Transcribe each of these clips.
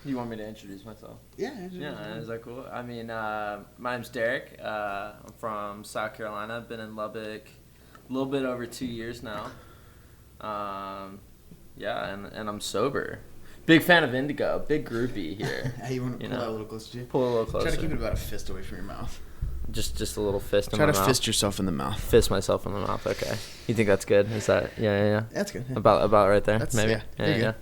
You want me to introduce myself? Yeah. Is that cool? I mean, my name's Derek. I'm from South Carolina. I've been in Lubbock a little bit over 2 years now. And I'm sober. Big fan of Indigo. Big groupie here. Hey, you want to pull that a little closer to you? Pull a little closer. Try to keep it about a fist away from your mouth. Just a little fist in my mouth. Try to fist yourself in the mouth. Fist myself in the mouth. Okay. You think that's good? Is that? Yeah. That's good. Yeah. About right there. That's, maybe. Yeah.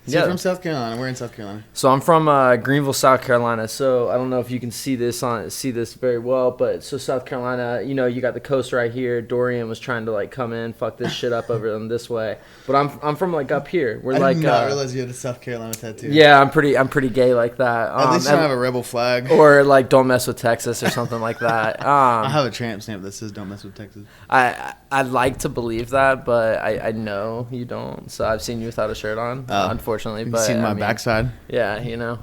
So you're from South Carolina. We're in South Carolina. So I'm from Greenville, South Carolina. So I don't know if you can see this very well, but so South Carolina, you got the coast right here. Dorian was trying to come in, fuck this shit up over them this way. But I'm from up here. We're I did not realize you had a South Carolina tattoo. Yeah, I'm pretty gay like that. At least you don't have a rebel flag. Or don't mess with Texas or something like that. I have a tramp stamp that says don't mess with Texas. I'd like to believe that, but I know you don't. So I've seen you without a shirt on, unfortunately. You've but seen my backside. Yeah,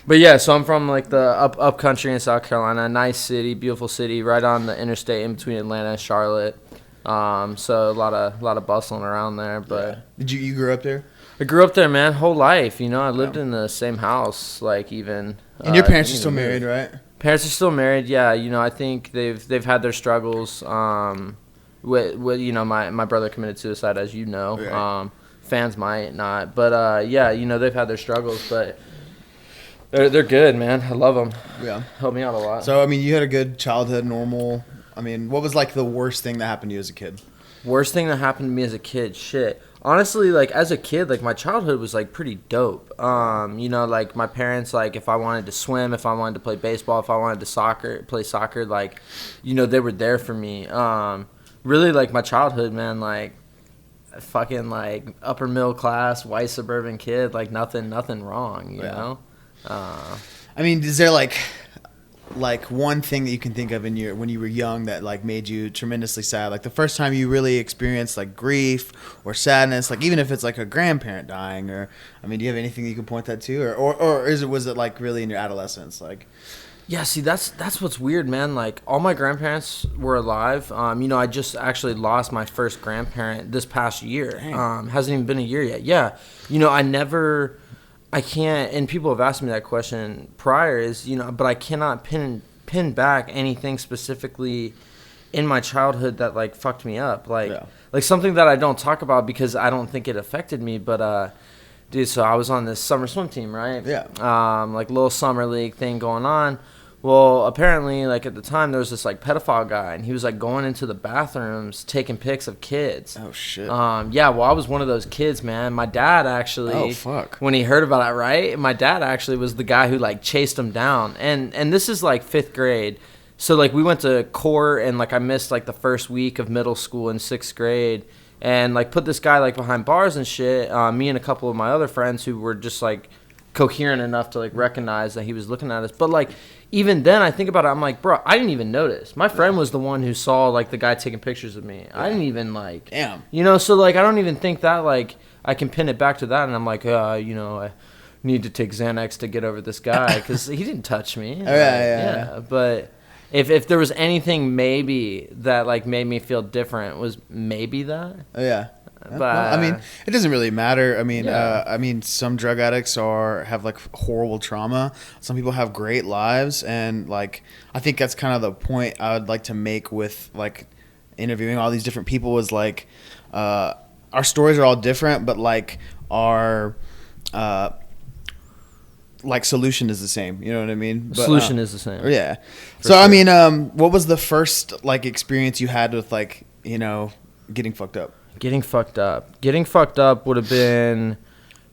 but yeah, so I'm from the up country in South Carolina. Nice city, beautiful city, right on the interstate in between Atlanta and Charlotte. So a lot of bustling around there. But Did you grew up there? I grew up there, man, whole life. I lived in the same house, even. And your parents are still married, right? Parents are still married. Yeah, I think they've had their struggles. With my brother committed suicide, as you know. Right. Fans might not, but they've had their struggles, but they're good, man. I love them. Yeah, helped me out a lot. So you had a good childhood, normal. What was the worst thing that happened to you as a kid? Worst thing that happened to me as a kid, shit. Honestly, as a kid, my childhood was pretty dope. My parents, if I wanted to swim, if I wanted to play baseball, if I wanted to play soccer, they were there for me. Really, my childhood, man, fucking upper middle class white suburban kid, nothing wrong, you know. Is there one thing that you can think of when you were young that made you tremendously sad, the first time you really experienced grief or sadness, even if it's a grandparent dying, or do you have anything that you can point that to, or was it really in your adolescence? Yeah, see, that's what's weird, man. All my grandparents were alive. I just actually lost my first grandparent this past year. Hasn't even been a year yet. Yeah. I can't, and people have asked me that question prior, but I cannot pin back anything specifically in my childhood that, fucked me up. Something that I don't talk about because I don't think it affected me, but, dude, so I was on this summer swim team, right? Yeah. Little summer league thing going on. Well, apparently, at the time, there was this, pedophile guy, and he was, going into the bathrooms taking pics of kids. Oh, shit. Yeah, well, I was one of those kids, man. My dad actually... Oh, fuck. When he heard about it, right? My dad actually was the guy who, chased him down. And this is, 5th grade. So, we went to court, and, I missed, the first week of middle school in 6th grade. And, put this guy, behind bars and shit. Me and a couple of my other friends who were just, coherent enough to, recognize that he was looking at us. But, even then, I think about it, I'm bro, I didn't even notice. My friend was the one who saw, the guy taking pictures of me. I didn't even, Damn. So, I don't even think that, I can pin it back to that, and I'm I need to take Xanax to get over this guy, because he didn't touch me. Yeah. But if there was anything maybe that, made me feel different, was maybe that. Yeah. But it doesn't really matter. Some drug addicts have horrible trauma. Some people have great lives, and I think that's kind of the point I would like to make with interviewing all these different people is our stories are all different, but our solution is the same. You know what I mean? But, solution is the same. Yeah. For So sure. What was the first experience you had with getting fucked up? Getting fucked up would have been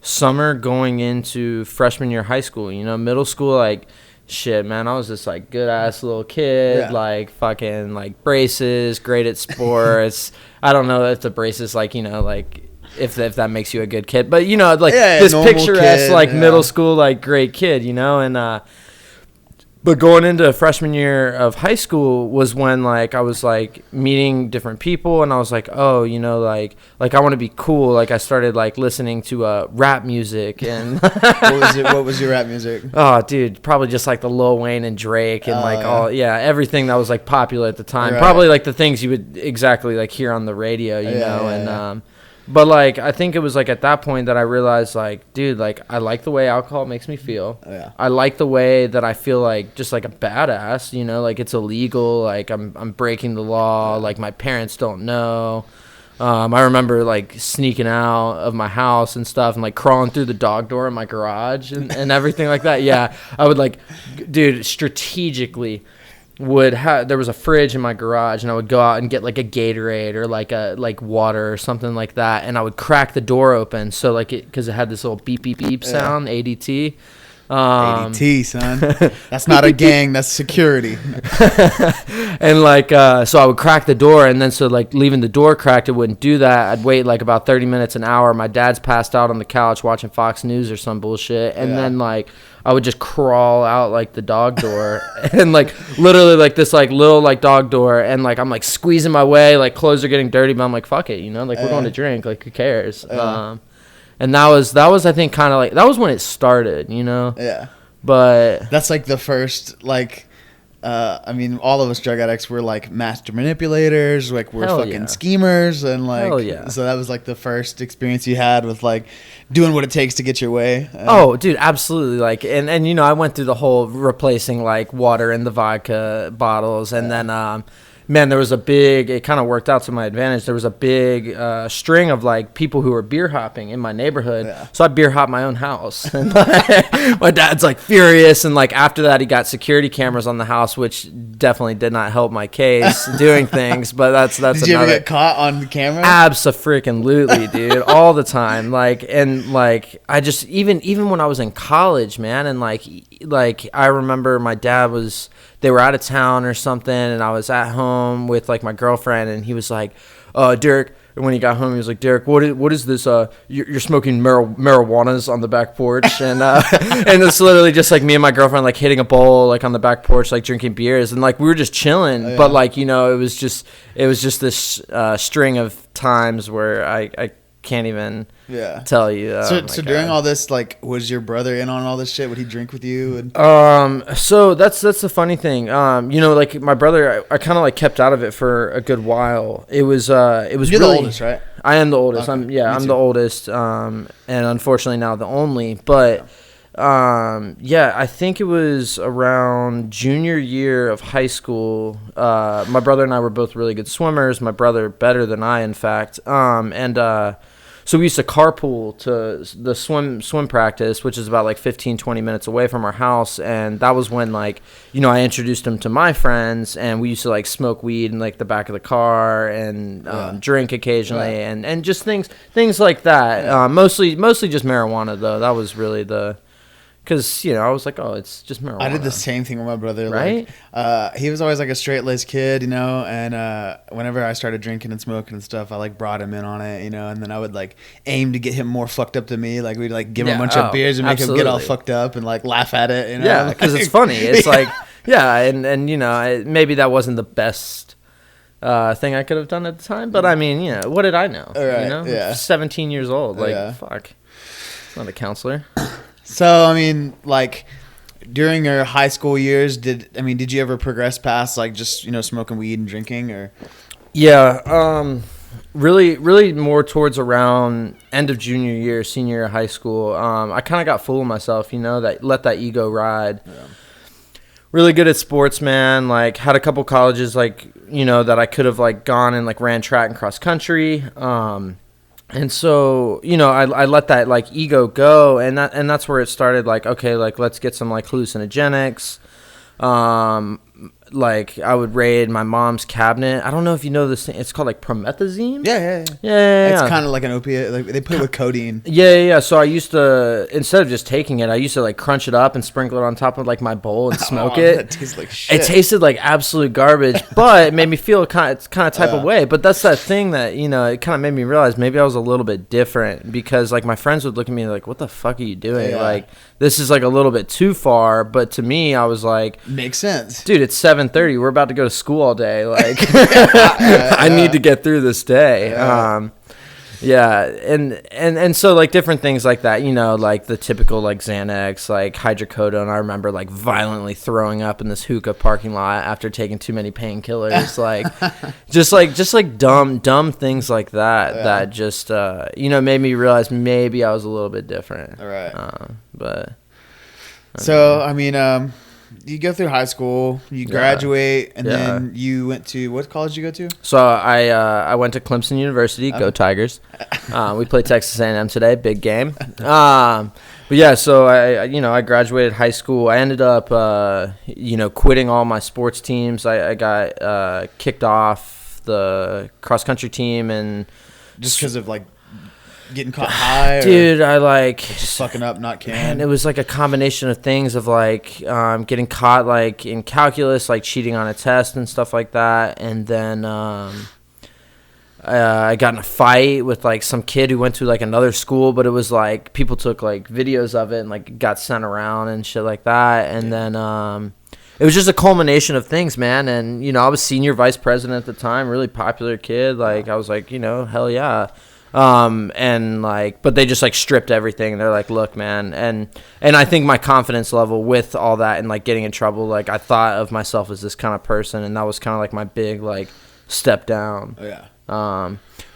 summer going into freshman year of high school. Middle school, shit, man, I was this good ass little kid, fucking braces, great at sports. I don't know if the braces if that makes you a good kid, but this picturesque kid, middle school great kid, and but going into freshman year of high school was when I was meeting different people, and I was oh, I want to be cool. I started listening to rap music, and what was your rap music? Oh, dude, probably just the Lil Wayne and Drake and everything that was popular at the time. Right. Probably the things you would exactly hear on the radio, you know. Yeah. But like, I think it was like at that point that I realized, like, dude, like, I like the way alcohol makes me feel. Yeah. I like the way that I feel like just like a badass, you know, like it's illegal, like I'm breaking the law, like my parents don't know. I remember like sneaking out of my house and stuff and like crawling through the dog door in my garage and everything like that. Yeah, I would like, dude, strategically there was a fridge in my garage, and I would go out and get like a Gatorade or like water or something like that, and I would crack the door open so like because it had this little beep beep beep sound, ADT. ADT, son. That's not a gang, that's security. And like so I would crack the door, and then so like leaving the door cracked, it wouldn't do that. I'd wait like about 30 minutes, an hour. My dad's passed out on the couch watching Fox News or some bullshit, and then like I would just crawl out like the dog door and like literally like this like little like dog door, and like I'm like squeezing my way, like clothes are getting dirty, but I'm like, fuck it, you know, like we're going to drink, like who cares. And that was I think kind of like that was when it started, you know. Yeah. But that's like the first like I mean, all of us drug addicts were like master manipulators, like we're fucking schemers, and like so that was like the first experience you had with like doing what it takes to get your way. Oh, dude, absolutely. Like and you know, I went through the whole replacing like water in the vodka bottles, and then man, there was it kind of worked out to my advantage. There was a big string of like people who were beer hopping in my neighborhood. Yeah. So I beer hopped my own house. And my dad's like furious. And like after that, he got security cameras on the house, which definitely did not help my case doing things. But that's Did you ever get caught on the camera? Abso-freaking-lutely, dude. All the time. Like, and like, I just, even when I was in college, man, and like I remember my dad they were out of town or something, and I was at home with like my girlfriend, and he was like, Derek, and when he got home, he was like, Derek, what is this, you're smoking marijuanas on the back porch, and and it's literally just like me and my girlfriend like hitting a bowl like on the back porch, like drinking beers, and like we were just chilling, but like, you know, it was just this string of times where I can't even tell you. So during all this, like, was your brother in on all this shit? Would he drink with you? So that's the funny thing. You know, like my brother, I kind of like kept out of it for a good while. It was You're really, the oldest, right? I am the oldest. Okay. I'm the oldest. And unfortunately now the only. But I think it was around junior year of high school. My brother and I were both really good swimmers. My brother better than I, in fact. So we used to carpool to the swim practice, which is about like 15-20 minutes away from our house, and that was when, like, you know, I introduced him to my friends, and we used to like smoke weed in like the back of the car and drink occasionally, and just things like that. Mostly just marijuana though. That was really because, you know, I was like, oh, it's just marijuana. I did the same thing with my brother. Right? Like, he was always like a straight-laced kid, you know, and whenever I started drinking and smoking and stuff, I like brought him in on it, you know, and then I would like aim to get him more fucked up than me. Like we'd like give him a bunch of beers and make him get all fucked up and like laugh at it, you know? Yeah, because it's funny. It's like, and you know, maybe that wasn't the best thing I could have done at the time, but I mean, you know, what did I know? Right, you know? 17 years old. Like, fuck. I'm not a counselor. So, I mean, like, during your high school years, did you ever progress past, like, just, you know, smoking weed and drinking, or? Yeah, really more towards around end of junior year, senior year of high school. I kind of got full of myself, you know, let that ego ride. Yeah. Really good at sports, man. Like, had a couple colleges, like, you know, that I could have, like, gone and, like, ran track and cross country. And so, you know, I let that like ego go, and that's where it started. Like, okay, like let's get some like hallucinogenics. Like I would raid my mom's cabinet. I don't know if you know this thing. It's called like promethazine. Yeah. It's kind of like an opiate. Like they put it with codeine. Yeah. So I used to, instead of just taking it, I used to like crunch it up and sprinkle it on top of like my bowl and smoke it. That tastes like shit. It tasted like absolute garbage, but it made me feel kind of type of way. But that's that thing that, you know, it kind of made me realize maybe I was a little bit different, because like my friends would look at me like, what the fuck are you doing? Yeah. Like, this is like a little bit too far. But to me, I was like, makes sense, dude. It's 7:30. We're about to go to school all day. Like, I need to get through this day. Yeah, and so like different things like that, you know, like the typical like Xanax, like hydrocodone. I remember like violently throwing up in this hookah parking lot after taking too many painkillers, like just like dumb things like that that just you know, made me realize maybe I was a little bit different. All right. But so I mean, you go through high school, you graduate, and then you went to, what college did you go to? So I went to Clemson University. Go Tigers. We play Texas A&M today. Big game. But yeah, so I graduated high school. I ended up quitting all my sports teams. I got kicked off the cross country team, and just because of like getting caught high, dude, I like just fucking up, not caring. And it was like a combination of things of like getting caught like in calculus, like cheating on a test and stuff like that, and then I got in a fight with like some kid who went to like another school, but it was like people took like videos of it and like got sent around and shit like that, and then it was just a culmination of things, man. And you know, I was senior vice president at the time, really popular kid. Like I was like, you know, hell yeah. And like, but they just like stripped everything. They're like, look, man. And I think my confidence level with all that and like getting in trouble, like I thought of myself as this kind of person, and that was kind of like my big like step down. Oh, yeah.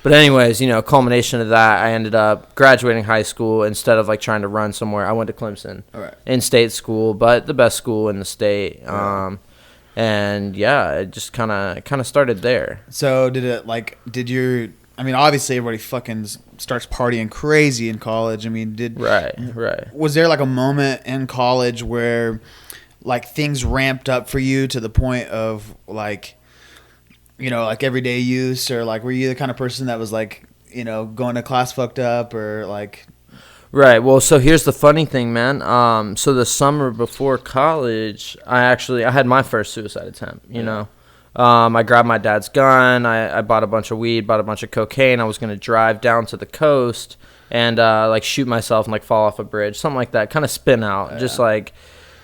But anyways, you know, culmination of that, I ended up graduating high school. Instead of like trying to run somewhere, I went to Clemson. All right. In-state school, but the best school in the state. And yeah, it just kind of started there. So I mean, obviously everybody fucking starts partying crazy in college. I mean, right. Was there like a moment in college where like things ramped up for you to the point of like, you know, like everyday use, or like were you the kind of person that was like, you know, going to class fucked up or like? Right. Well, so here's the funny thing, man. So the summer before college, I had my first suicide attempt, you know. I grabbed my dad's gun. I bought a bunch of weed, bought a bunch of cocaine. I was going to drive down to the coast and like shoot myself and like fall off a bridge, something like that, kind of spin out. Just like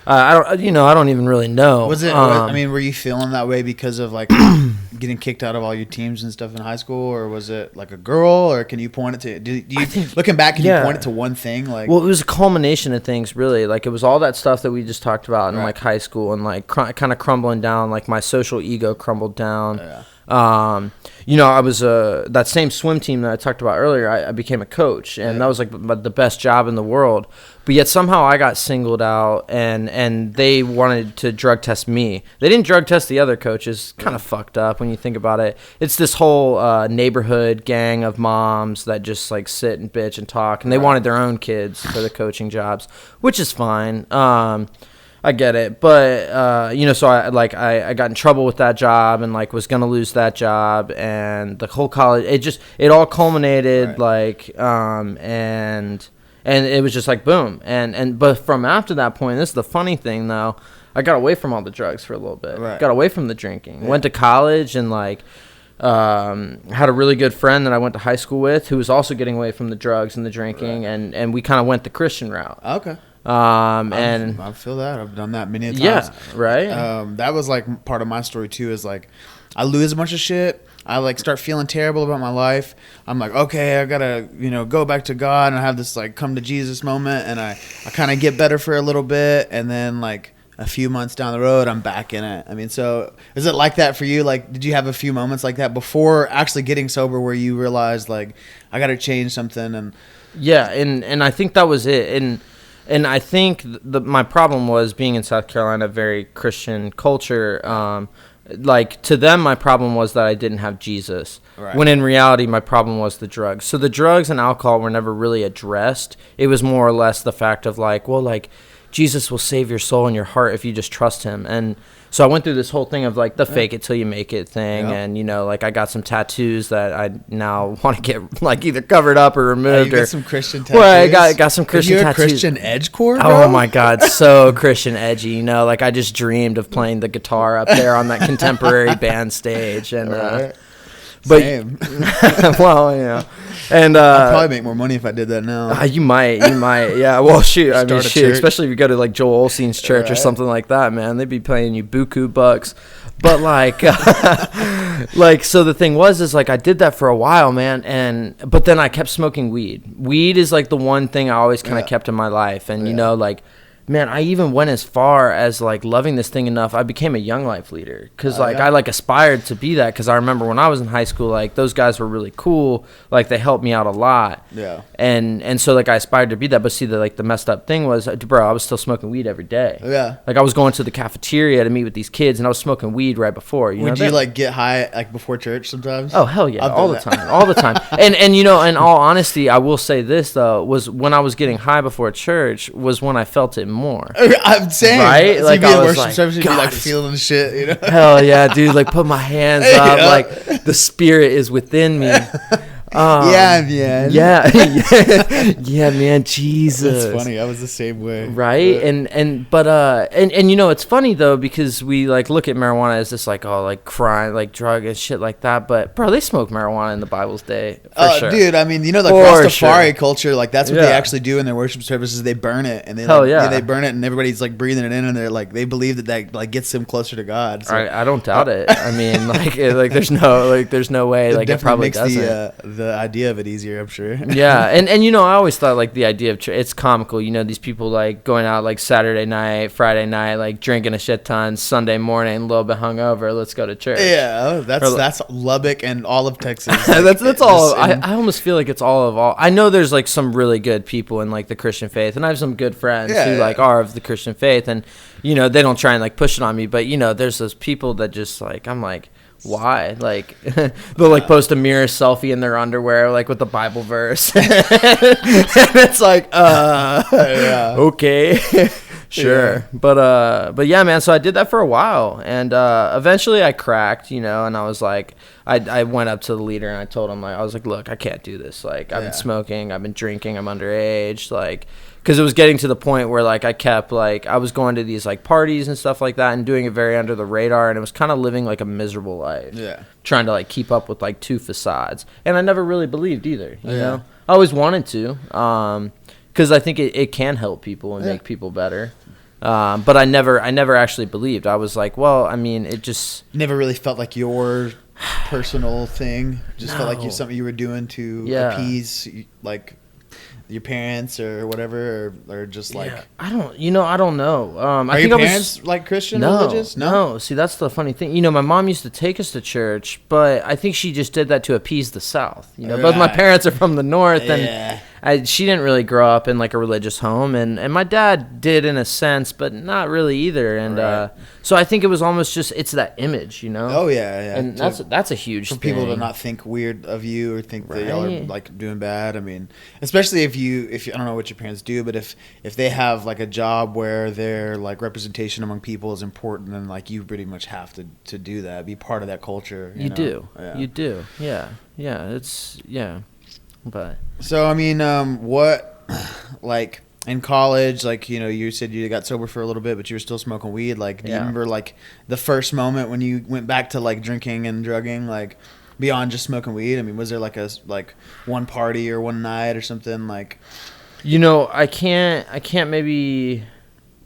I don't even really know. Was it I mean, were you feeling that way because of like getting kicked out of all your teams and stuff in high school, or was it like a girl, or can you point it to looking back, can you point it to one thing? Like, well, it was a culmination of things, really. Like it was all that stuff that we just talked about in like high school, and like kind of crumbling down, like my social ego crumbled down. You know, I was that same swim team that I talked about earlier. I became a coach, and that was like the best job in the world. But yet somehow I got singled out, and they wanted to drug test me. They didn't drug test the other coaches. Kind of fucked up when you think about it. It's this whole neighborhood gang of moms that just like sit and bitch and talk, and they wanted their own kids for the coaching jobs, which is fine. I get it, but you know, so I got in trouble with that job and like was gonna lose that job, and the whole college, it all culminated like and it was just like boom, but from after that point, this is the funny thing though, I got away from all the drugs for a little bit, got away from the drinking, went to college, and like had a really good friend that I went to high school with who was also getting away from the drugs and the drinking, and we kind of went the Christian route. Okay. And I feel that I've done that many times. Yeah, right. That was like part of my story too. Is like I lose a bunch of shit. I like start feeling terrible about my life. I'm like, okay, I gotta go back to God, and I have this like come to Jesus moment, and I kind of get better for a little bit, and then like a few months down the road, I'm back in it. I mean, so is it like that for you? Like, did you have a few moments like that before actually getting sober where you realized like I gotta change something? And yeah, and I think that was it. And I think my problem was being in South Carolina, very Christian culture. Like to them, my problem was that I didn't have Jesus. Right. When in reality, my problem was the drugs. So the drugs and alcohol were never really addressed. It was more or less the fact of like, well, like Jesus will save your soul and your heart if you just trust him. And so I went through this whole thing of like the fake it till you make it thing. Yep. And, you know, like I got some tattoos that I now want to get like either covered up or removed. You got some Christian tattoos? Well, I got some Christian tattoos. You're a Christian edgecore, bro? Oh my God, so Christian edgy. You know, like I just dreamed of playing the guitar up there on that contemporary band stage. And, but same. Well, you know, and I'd probably make more money if I did that now. You might, yeah. Well, shoot, I mean, shoot, especially if you go to like Joel Osteen's church or something like that, man. They'd be paying you buku bucks. But like, like, so the thing is like I did that for a while, man, but then I kept smoking weed. Weed is like the one thing I always kind of kept in my life, and you know, like, man, I even went as far as like loving this thing enough. I became a Young Life leader because I like aspired to be that, because I remember when I was in high school, like those guys were really cool. Like they helped me out a lot. Yeah. And so like I aspired to be that. But see, the messed up thing was, bro, I was still smoking weed every day. Yeah. Like I was going to the cafeteria to meet with these kids, and I was smoking weed right before. Would you like get high like before church sometimes? Oh hell yeah, all the time. And you know, in all honesty, I will say this though, was when I was getting high before church was when I felt it more. I'm saying, right? So like I was worship like, service, you'd be like feeling shit, you know? Hell yeah, dude! Like put my hands up, like the spirit is within me. Yeah, man. Yeah, yeah, man. Jesus, that's funny. I was the same way, right? But you know, it's funny though, because we like look at marijuana as this like like crime, like drug and shit like that. But bro, they smoke marijuana in the Bible's day, for sure. Dude. I mean, you know, the Rastafari culture, like that's what they actually do in their worship services. They burn it, and they they burn it, and everybody's like breathing it in, and they're like they believe that like gets them closer to God. So. I don't doubt it. I mean, like there's no way. Like it probably doesn't. The idea of it easier, I'm sure. Yeah, and you know, I always thought like the idea of it's comical. You know, these people like going out like Saturday night, Friday night, like drinking a shit ton, Sunday morning, a little bit hungover. Let's go to church. Yeah, that's Lubbock and all of Texas. Like, that's all. I almost feel like it's all of all. I know there's like some really good people in like the Christian faith, and I have some good friends who like are of the Christian faith, and you know, they don't try and like push it on me, but you know, there's those people that just like I'm like. Why? Like they'll like post a mirror selfie in their underwear, like with the Bible verse, and it's like, okay, sure, yeah. But yeah, man. So I did that for a while, and eventually I cracked, you know, and I was like, I went up to the leader and I told him, like, I was like, look, I can't do this. Like, I've been smoking, I've been drinking, I'm underage, like. Because it was getting to the point where, like, I kept, like, I was going to these, like, parties and stuff like that and doing it very under the radar, and it was kind of living, like, a miserable life. Yeah. Trying to, like, keep up with, like, two facades. And I never really believed either, you know? I always wanted to, because I think it can help people and make people better. But I never actually believed. I was like, well, I mean, it just... Never really felt like your personal thing? Just felt like something you were doing to appease, like... your parents or whatever, or just like I don't know. Are your parents like Christian religious? No. See, that's the funny thing. You know, my mom used to take us to church, but I think she just did that to appease the South. You know, both my parents are from the North, and she didn't really grow up in like a religious home, and my dad did in a sense, but not really either. And so I think it was almost just it's that image, you know. Oh yeah. And that's a huge thing. For people to not think weird of you or think that y'all are like doing bad. I mean, especially if you I don't know what your parents do, but if they have like a job where their like representation among people is important, then like you pretty much have to do that, be part of that culture. You do. Yeah. It's But so I mean, what like in college, like, you know, you said you got sober for a little bit, but you were still smoking weed. Like, do you remember like the first moment when you went back to like drinking and drugging, like beyond just smoking weed? I mean, was there like one party or one night or something like? You know, I can't maybe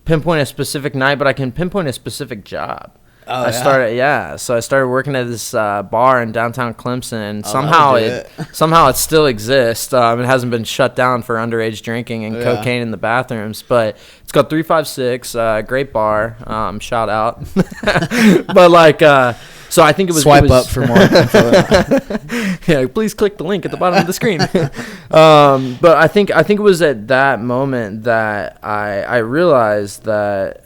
pinpoint a specific night, but I can pinpoint a specific job. Oh, So I started working at this bar in downtown Clemson, and somehow it still exists. It hasn't been shut down for underage drinking and cocaine in the bathrooms, but it's called 356. Great bar. Shout out. But like, so I think it was swipe up for more info. Yeah, please click the link at the bottom of the screen. But I think it was at that moment that I realized that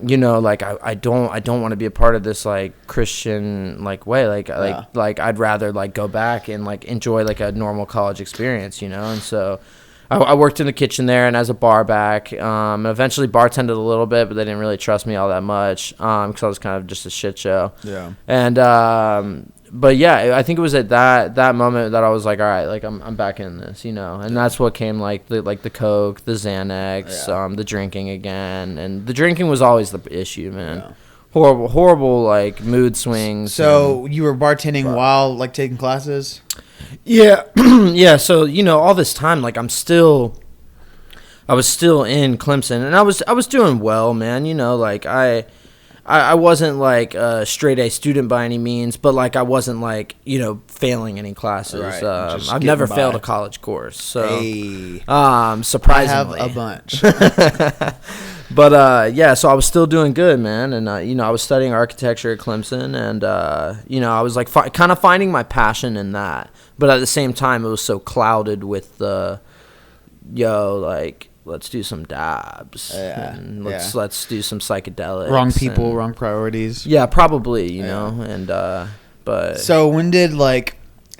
you know, like I don't want to be a part of this like Christian like way, like I'd rather like go back and like enjoy like a normal college experience, you know. And so I worked in the kitchen there and as a bar back, and eventually bartended a little bit, but they didn't really trust me all that much because I was kind of just a shit show. Yeah. And but yeah, I think it was at that moment that I was like, all right, like I'm back in this, you know. And that's what came like the coke, the Xanax, the drinking again, and the drinking was always the issue, man. Yeah. Horrible like mood swings. So you were bartending while like taking classes? Yeah. Yeah, so you know, all this time like I was still in Clemson, and I was doing well, man. You know, like I I wasn't like a straight A student by any means, but like I wasn't like, you know, failing any classes. Right. I've never failed a college course. So, surprisingly. I have a bunch. But yeah, so I was still doing good, man. And, you know, I was studying architecture at Clemson. And, you know, I was like kind of finding my passion in that. But at the same time, it was so clouded with the, like, let's do some dabs. And let's do some psychedelics. Wrong people, wrong priorities. Yeah, probably, you know. And but so when did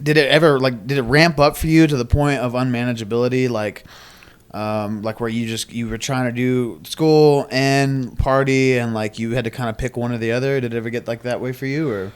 did it ramp up for you to the point of unmanageability, like where you were trying to do school and party and like you had to kind of pick one or the other? Did it ever get like that way for you, or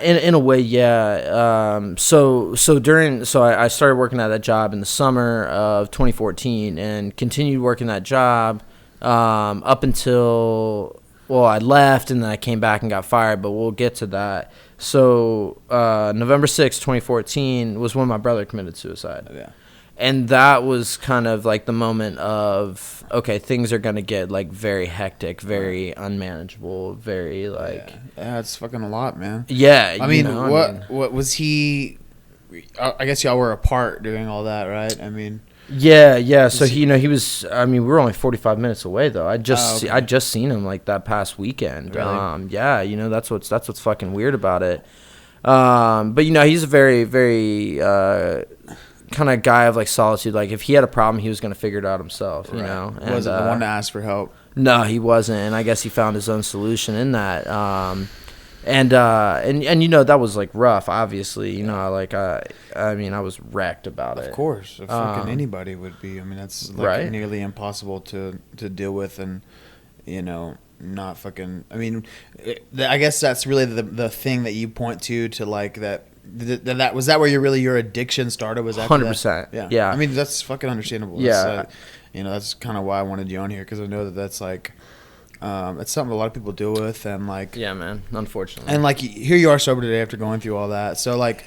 in a way, yeah. So I started working at that job in the summer of 2014 and continued working that job up until, well, I left and then I came back and got fired, but we'll get to that. So November 6th, 2014 was when my brother committed suicide. Yeah. And that was kind of like the moment of, okay, things are going to get like very hectic, very unmanageable, very like... Yeah, it's fucking a lot, man. Yeah. I mean, what was he... I guess y'all were apart doing all that, right? I mean... Yeah. So he was... I mean, we were only 45 minutes away, though. I just seen him like that past weekend. Really? Yeah, you know, that's what's fucking weird about it. But, you know, he's a very, very... kind of guy of like solitude. Like if he had a problem, he was going to figure it out himself, you know. And, wasn't the one to ask for help. No, he wasn't, and I guess he found his own solution in that. And you know, that was like rough, obviously. You know, like I mean, I was wrecked about it. Of course, fucking anybody would be. I mean, that's like right? Nearly impossible to deal with, and you know, not fucking. I mean, I guess that's really the thing that you point to like that. That was that where your addiction started? Was that 100%? Yeah. I mean, that's fucking understandable. Yeah. You know, that's kind of why I wanted you on here, because I know that's like, it's something a lot of people deal with, and like. Yeah, man. Unfortunately. And like here you are sober today after going through all that. So like,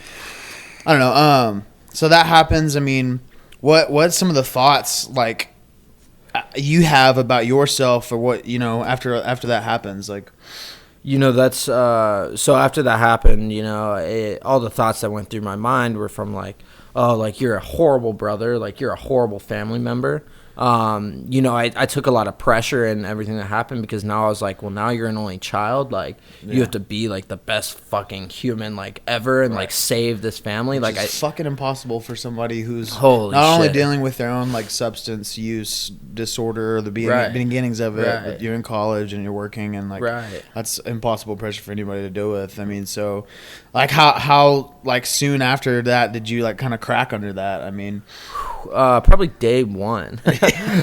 I don't know. So that happens. I mean, what's some of the thoughts like you have about yourself, or what, you know, after that happens, like. You know, that's so after that happened, you know, all the thoughts that went through my mind were from like, oh, like you're a horrible brother, like you're a horrible family member. You know, I took a lot of pressure in everything that happened, because now I was like, well, now you're an only child, like you have to be like the best fucking human like ever, and like save this family. Which like is fucking impossible for somebody who's not only dealing with their own like substance use disorder, or the beginnings of it, but you're in college and you're working, and like that's impossible pressure for anybody to deal with. I mean, so like how like soon after that did you like kind of crack under that? I mean, probably day one.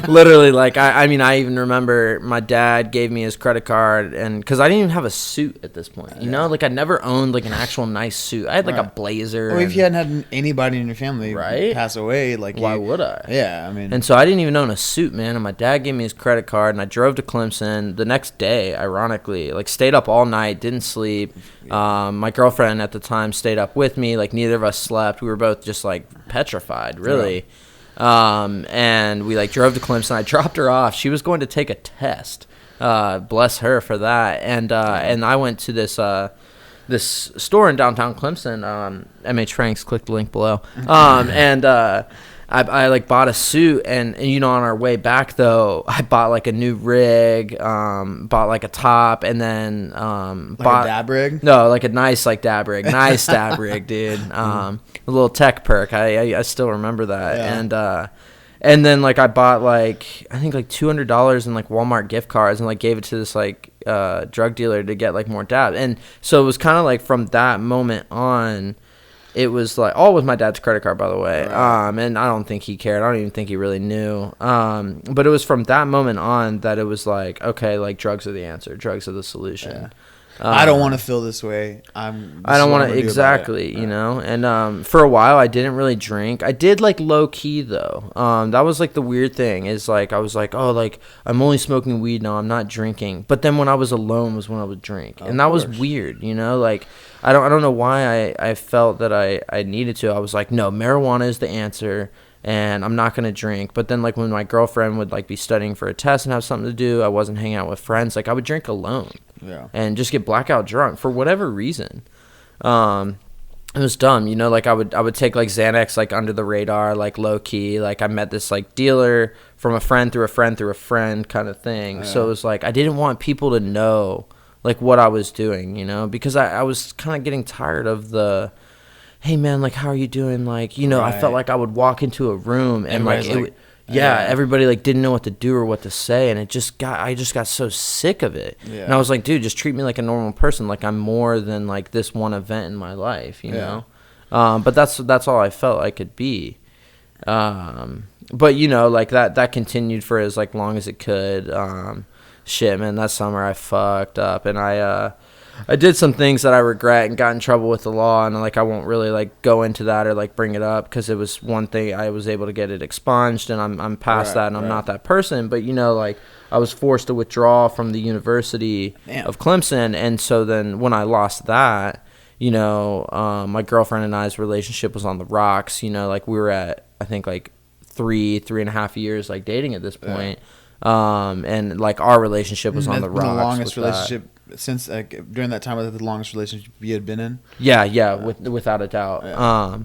Literally, like I mean, I even remember my dad gave me his credit card, and because I didn't even have a suit at this point, you know, like I never owned like an actual nice suit. I had like a blazer. Well, if you hadn't had anybody in your family pass away, like why would I? Yeah, I mean, and so I didn't even own a suit, man. And my dad gave me his credit card, and I drove to Clemson the next day. Ironically, like stayed up all night, didn't sleep. My girlfriend at the time stayed up with me. Like neither of us slept. We were both just like petrified, really. Yeah. And we like drove to Clemson. I dropped her off. She was going to take a test. Bless her for that. And I went to this store in downtown Clemson. MH Franks, click the link below. I like bought a suit, and you know, on our way back though, I bought like a new rig, bought like a top, and then bought a dab rig. No, like a nice like dab rig, nice dab rig, dude. A little tech perk. I still remember that, and then like I bought like I think like $200 in like Walmart gift cards, and like gave it to this like drug dealer to get like more dab, and so it was kind of like from that moment on. It was like all with my dad's credit card, by the way. And I don't think he cared. I don't even think he really knew. But it was from that moment on that it was like, okay, like drugs are the answer. Drugs are the solution. Yeah. I don't want to feel this way. I don't want to exactly, you know. And for a while, I didn't really drink. I did like low key though. That was like the weird thing is like I was like, oh, like I'm only smoking weed now. I'm not drinking. But then when I was alone was when I would drink, and that was weird, you know. Like I don't know why I felt that I needed to. I was like, no, marijuana is the answer. and I'm not going to drink. But then, like, when my girlfriend would, like, be studying for a test and have something to do, I wasn't hanging out with friends. Like, I would drink alone and just get blackout drunk for whatever reason. It was dumb, you know, like, I would take, like, Xanax, like, under the radar, like, low-key. Like, I met this, like, dealer from a friend through a friend through a friend kind of thing. Yeah. So it was, like, I didn't want people to know, like, what I was doing, you know, because I was kind of getting tired of the, hey, man, like, how are you doing? Like, you know, I felt like I would walk into a room and, everybody, like, didn't know what to do or what to say, and I just got so sick of it. Yeah. And I was like, dude, just treat me like a normal person. Like, I'm more than, like, this one event in my life, you know? But that's all I felt I could be. But, you know, like, that continued for as, like, long as it could. Shit, man, that summer I fucked up, and I did some things that I regret and got in trouble with the law, and, like, I won't really, like, go into that or, like, bring it up because it was one thing. I was able to get it expunged, and I'm past that, and I'm not that person. But, you know, like, I was forced to withdraw from the University of Clemson, and so then when I lost that, you know, my girlfriend and I's relationship was on the rocks. You know, like, we were at, I think, like, 3.5 years, like, dating at this point. And, like, our relationship was on the rocks. The longest relationship since, like, during that time, was the longest relationship you had been in? Yeah, without a doubt. Yeah.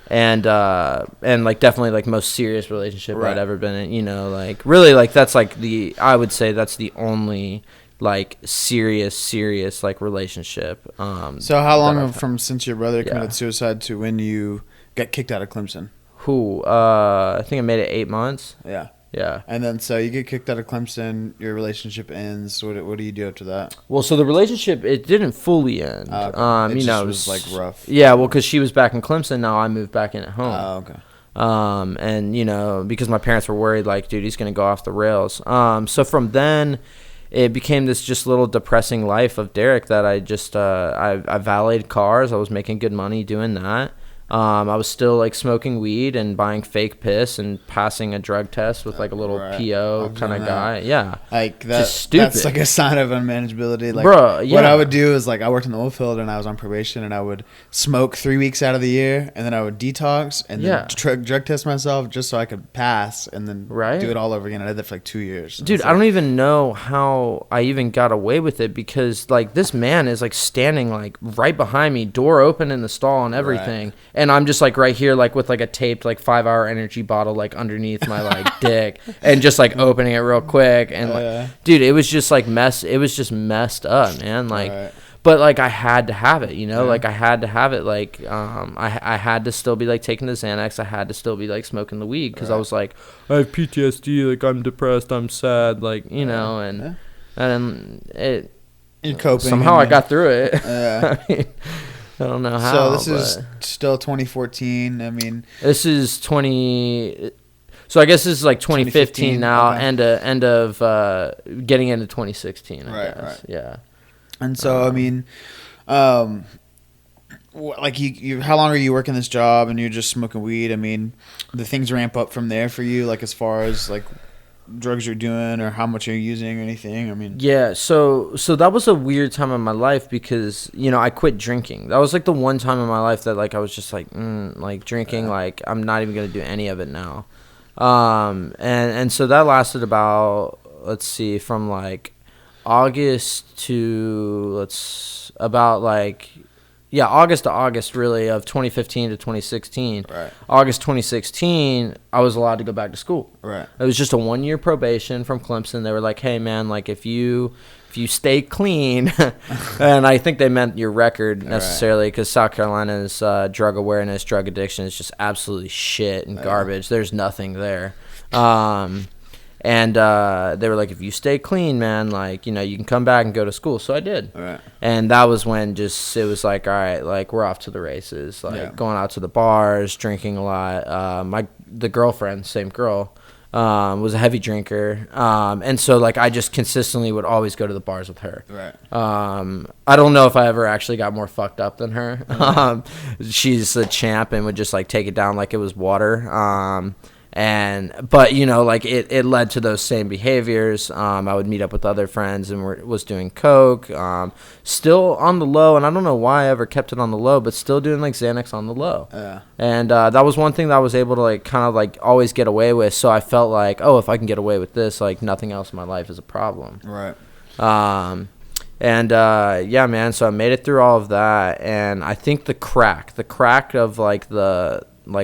And like, definitely, like, most serious relationship I'd ever been in, you know, like, really, like, that's, like, I would say that's the only, like, serious, like, relationship. So how long from since your brother committed suicide to when you got kicked out of Clemson? I think I made it 8 months. Yeah. Yeah. And then, so you get kicked out of Clemson, your relationship ends. What do you do after that? Well, so the relationship, it didn't fully end. Okay. You know, it was like rough. Yeah, well, because she was back in Clemson, now I moved back in at home. Oh, okay. And, you know, because my parents were worried, like, dude, he's going to go off the rails. So from then, it became this just little depressing life of Derek that I just, I valeted cars. I was making good money doing that. I was still, like, smoking weed and buying fake piss and passing a drug test with, like, a little PO kind of guy. Yeah. Like, that, just stupid. That's, like, a sign of unmanageability. Like, bro, yeah. What I would do is, like, I worked in the oil field and I was on probation, and I would smoke 3 weeks out of the year, and then I would detox and then drug test myself just so I could pass, and then do it all over again. I did that for, like, 2 years. Dude, I don't even know how I even got away with it because, like, this man is, like, standing, like, right behind me, door open in the stall and everything. Right. And I'm just, like, right here, like, with, like, a taped, like, 5-hour energy bottle, like, underneath my, like, dick, and just, like, opening it real quick. And, like, dude, it was just, like, it was just messed up, man. Like, but, like, I had to have it, you know? Like, I had to have it. Like, I had to still be, like, taking the Xanax. I had to still be, like, smoking the weed because I was, like, I have PTSD. Like, I'm depressed. I'm sad. Like, you know, and it... You're coping. Somehow I got through it. I mean, I don't know how. So this is still 2014. I mean, this is 20. So I guess this is like 2015 now, okay. end of getting into 2016. I guess. Right. Yeah. And so I mean, like you, how long are you working this job and you're just smoking weed? I mean, the things ramp up from there for you, like as far as like drugs you're doing or how much you're using or anything. I mean, yeah, so that was a weird time in my life because, you know, I quit drinking. That was like the one time in my life that, like, I was just like like drinking, like I'm not even gonna do any of it now. And so that lasted about, let's see, from like August to August to August, really, of 2015 to 2016. Right. August 2016, I was allowed to go back to school. Right. It was just a 1-year probation from Clemson. They were like, hey, man, like, if you stay clean, and I think they meant your record necessarily because South Carolina's drug awareness, drug addiction is just absolutely shit and garbage. There's nothing there. And they were like, if you stay clean, man, like, you know, you can come back and go to school. So I did. Right. And that was when it was like, all right, like, we're off to the races. Like, going out to the bars, drinking a lot. The girlfriend, same girl, was a heavy drinker. And so, like, I just consistently would always go to the bars with her. Right. I don't know if I ever actually got more fucked up than her. She's a champ and would just, like, take it down like it was water. But you know, like it led to those same behaviors. I would meet up with other friends and was doing coke, still on the low, and I don't know why I ever kept it on the low, but still doing like Xanax on the low. And that was one thing that I was able to like kind of like always get away with. So I felt like, oh, if I can get away with this, like nothing else in my life is a problem. Right. Yeah, man. So I made it through all of that, and I think the crack of like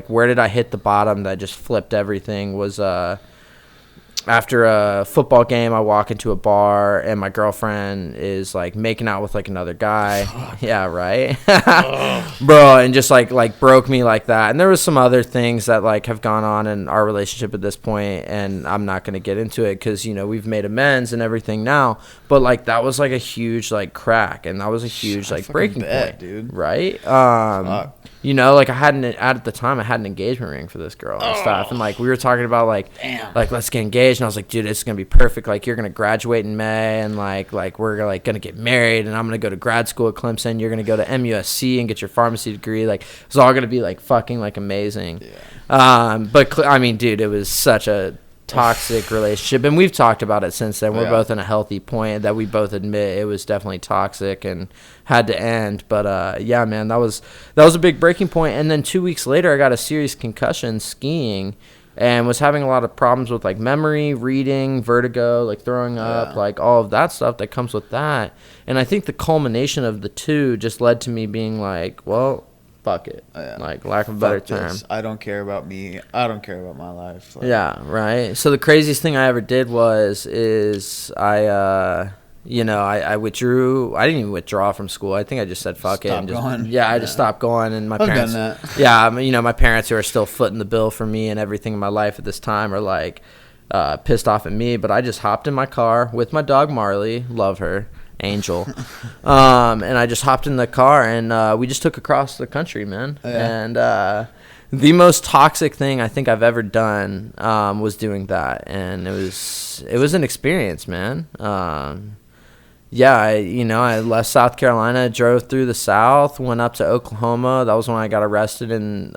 where did I hit the bottom that just flipped everything was after a football game. I walk into a bar and my girlfriend is like making out with like another guy. Yeah, right. Bro, and just like broke me like that. And there was some other things that like have gone on in our relationship at this point, and I'm not going to get into it because, you know, we've made amends and everything now, but like that was like a huge like crack, and that was a huge like breaking point, dude. Right. You know, like at the time I had an engagement ring for this girl and stuff, and like we were talking about like let's get engaged, and I was like, dude, it's gonna be perfect. Like you're gonna graduate in May, and like we're like gonna get married, and I'm gonna go to grad school at Clemson. You're gonna go to MUSC and get your pharmacy degree. Like it's all gonna be like fucking like amazing. But I mean, dude, it was such a toxic relationship, and we've talked about it since then. We're both in a healthy point that we both admit it was definitely toxic and had to end. But yeah, man, that was a big breaking point. And then 2 weeks later I got a serious concussion skiing and was having a lot of problems with like memory, reading, vertigo, like throwing up, like all of that stuff that comes with that. And I think the culmination of the two just led to me being like, well, fuck it. Like, lack of a better term. I don't care about me. I don't care about my life. Like, yeah, right. So the craziest thing I ever did I withdrew. I didn't even withdraw from school. I think I just said fuck it. And just, I just stopped going. And my parents, my parents who are still footing the bill for me and everything in my life at this time are like pissed off at me. But I just hopped in my car with my dog Marley. Love her. Angel. And I just hopped in the car and we just took across the country, man. And the most toxic thing I think I've ever done was doing that, and it was an experience, man. I left South Carolina, drove through the South, went up to Oklahoma. That was when I got arrested and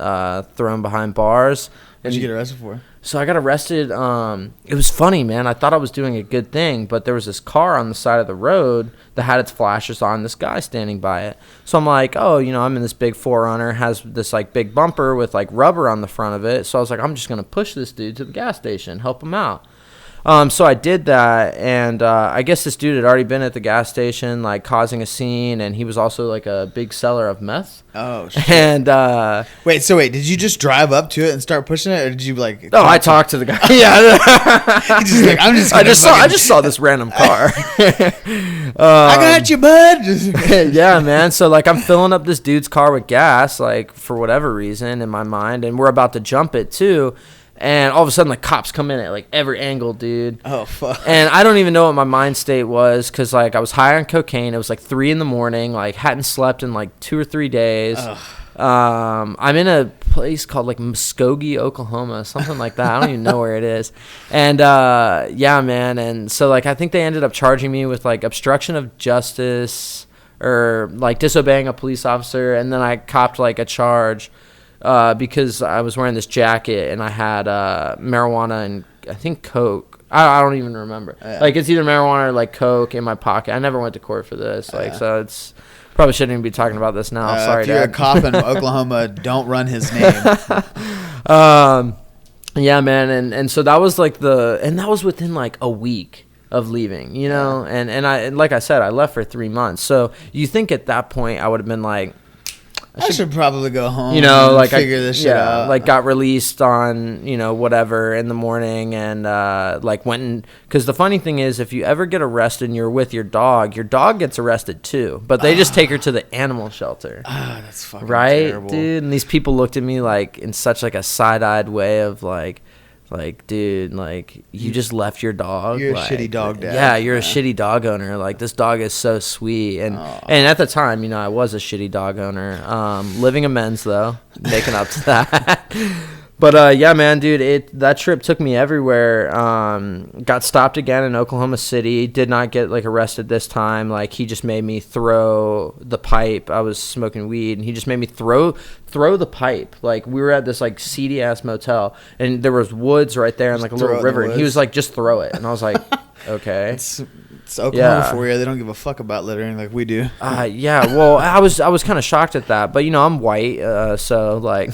thrown behind bars. What did you get arrested for? So I got arrested. It was funny, man. I thought I was doing a good thing, but there was this car on the side of the road that had its flashers on, this guy standing by it. So I'm like, oh, I'm in this big 4Runner, has this like big bumper with like rubber on the front of it. So I was like, I'm just going to push this dude to the gas station, help him out. So I did that, and I guess this dude had already been at the gas station, like, causing a scene, and he was also, like, a big seller of meth. Oh, shit. And, Wait, did you just drive up to it and start pushing it, or did you, like... No, I talked to the guy. Yeah. Just like, I just saw this random car. I got you, bud! Yeah, man, so, like, I'm filling up this dude's car with gas, like, for whatever reason in my mind, and we're about to jump it, too. And all of a sudden, the cops come in at, like, every angle, dude. Oh, fuck. And I don't even know what my mind state was because, like, I was high on cocaine. It was, like, 3 in the morning. Like, hadn't slept in, like, 2 or 3 days. I'm in a place called, like, Muskogee, Oklahoma, something like that. I don't even know where it is. And, yeah, man. And so, like, I think they ended up charging me with, like, obstruction of justice or, like, disobeying a police officer. And then I copped, like, a charge. Because I was wearing this jacket and I had marijuana and I think coke. I don't even remember. Yeah. Like, it's either marijuana or like coke in my pocket. I never went to court for this. Like, so it's probably shouldn't even be talking about this now. Sorry, if you're Dad. a cop in Oklahoma, don't run his name. Yeah, man. And so that was like that was within like a week of leaving, and like I said, I left for 3 months. So you think at that point I would have been like, I should probably go home, like figure this shit out. Like got released on, whatever in the morning and like went and, because the funny thing is if you ever get arrested and you're with your dog gets arrested too, but they just take her to the animal shelter. That's fucking terrible. Dude, and these people looked at me like in such like a side-eyed way of like, dude, like, you just left your dog. You're like, a shitty dog dad. Yeah, you're a shitty dog owner. Like, this dog is so sweet. And at the time, I was a shitty dog owner. Living amends, though. Making up to that. But yeah, man, dude, that trip took me everywhere. Got stopped again in Oklahoma City. Did not get like arrested this time. Like he just made me throw the pipe. I was smoking weed, and he just made me throw the pipe. Like we were at this like seedy ass motel, and there was woods right there and like a little river. And he was like, just throw it, and I was like, okay. It's Oklahoma for you. They don't give a fuck about littering like we do. Yeah. Well, I was kind of shocked at that, but I'm white, so like.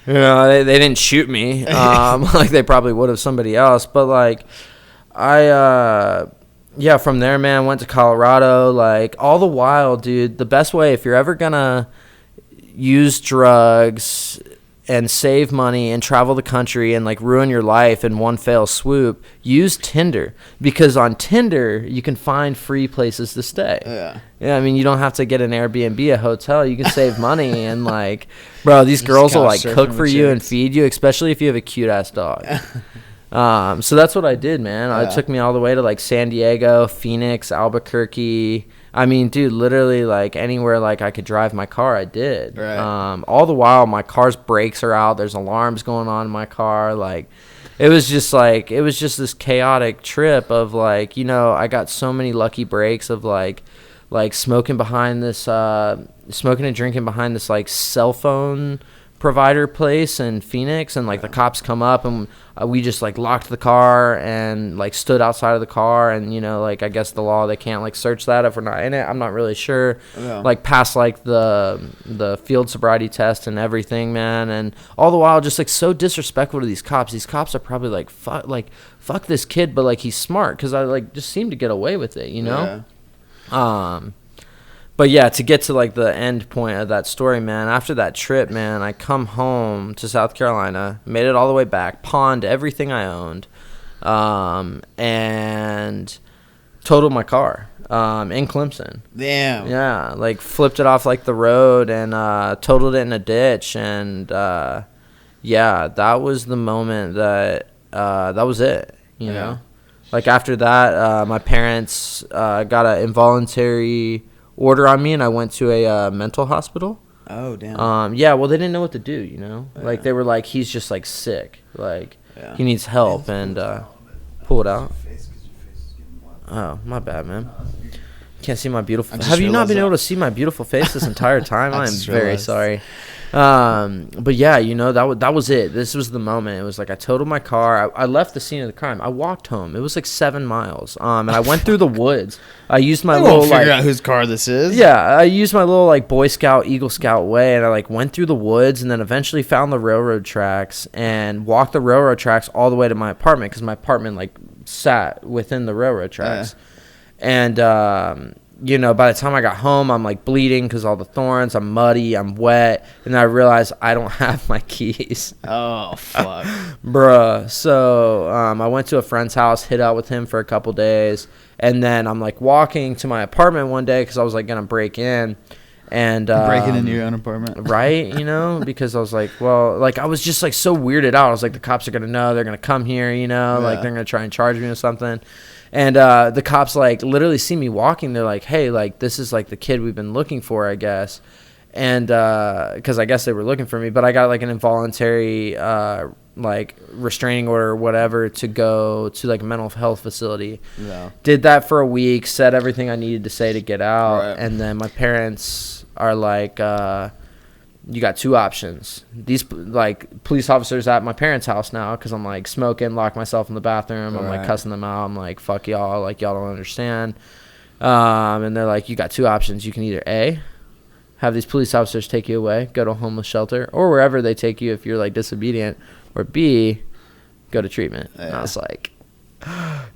They didn't shoot me like they probably would have somebody else. But, like, from there, man, went to Colorado. Like, all the while, dude, the best way, if you're ever going to use drugs and save money and travel the country and, like, ruin your life in one fell swoop, use Tinder. Because on Tinder, you can find free places to stay. Yeah, I mean, you don't have to get an Airbnb, a hotel. You can save money and, like, bro, these girls will, like, cook for you and feed you, especially if you have a cute-ass dog. So that's what I did, man. It took me all the way to, like, San Diego, Phoenix, Albuquerque. I mean, dude, literally, like, anywhere, like, I could drive my car, I did. Right. All the while, my car's brakes are out. There's alarms going on in my car. Like, it was just this chaotic trip of, like, I got so many lucky breaks of, like smoking and drinking behind this, like, cell phone provider place in Phoenix, and like the cops come up, and we just like locked the car and like stood outside of the car, and like I guess the law, they can't like search that if we're not in it. I'm not really sure. Like passed like the field sobriety test and everything, man, and all the while just like so disrespectful to these cops. These cops are probably like fuck this kid, but like he's smart because I like just seem to get away with it, But yeah, to get to like the end point of that story, man, after that trip, man, I come home to South Carolina, made it all the way back, pawned everything I owned, and totaled my car in Clemson. Damn. Yeah, like flipped it off like the road and totaled it in a ditch. And yeah, that was the moment that was it, you know? Like after that, my parents got an involuntary order on me, and I went to a mental hospital. Oh, damn. Yeah, well, they didn't know what to do, Like, they were like, he's just, like, sick. Like, he needs help, and pull it out. Oh, my bad, man. Can't see my beautiful... Have you not been able to see my beautiful face this entire time? I am very sorry. But yeah, that was it. This was the moment. It was like I totaled my car. I left the scene of the crime. I walked home. It was like 7 miles. And I went through the woods. I used my little figure out whose car this is. Yeah, I used my little like Boy Scout, Eagle Scout way, and I like went through the woods, and then eventually found the railroad tracks and walked the railroad tracks all the way to my apartment, because my apartment like sat within the railroad tracks. And by the time I got home, I'm like bleeding because all the thorns. I'm muddy. I'm wet. And then I realized I don't have my keys. Oh, fuck. Bruh. So I went to a friend's house, hid out with him for a couple days. And then I'm like walking to my apartment one day because I was like going to break in. And breaking into your own apartment. Right, because I was like, well, like I was just like so weirded out. I was like, the cops are going to know. They're going to come here, like they're going to try and charge me or something. And the cops like literally see me walking. They're like, hey, like this is like the kid we've been looking for, I guess. And because I guess they were looking for me, but I got like an involuntary like restraining order or whatever to go to like a mental health facility. Did that for a week, said everything I needed to say to get out. And then my parents are like, you got 2 options. These like police officers at my parents' house now, because I'm like smoking, lock myself in the bathroom. I'm like cussing them out. I'm like, fuck y'all, like y'all don't understand. And they're like, you got 2 options. You can either A, have these police officers take you away, go to a homeless shelter, or wherever they take you if you're like disobedient, or B, go to treatment. And I was like,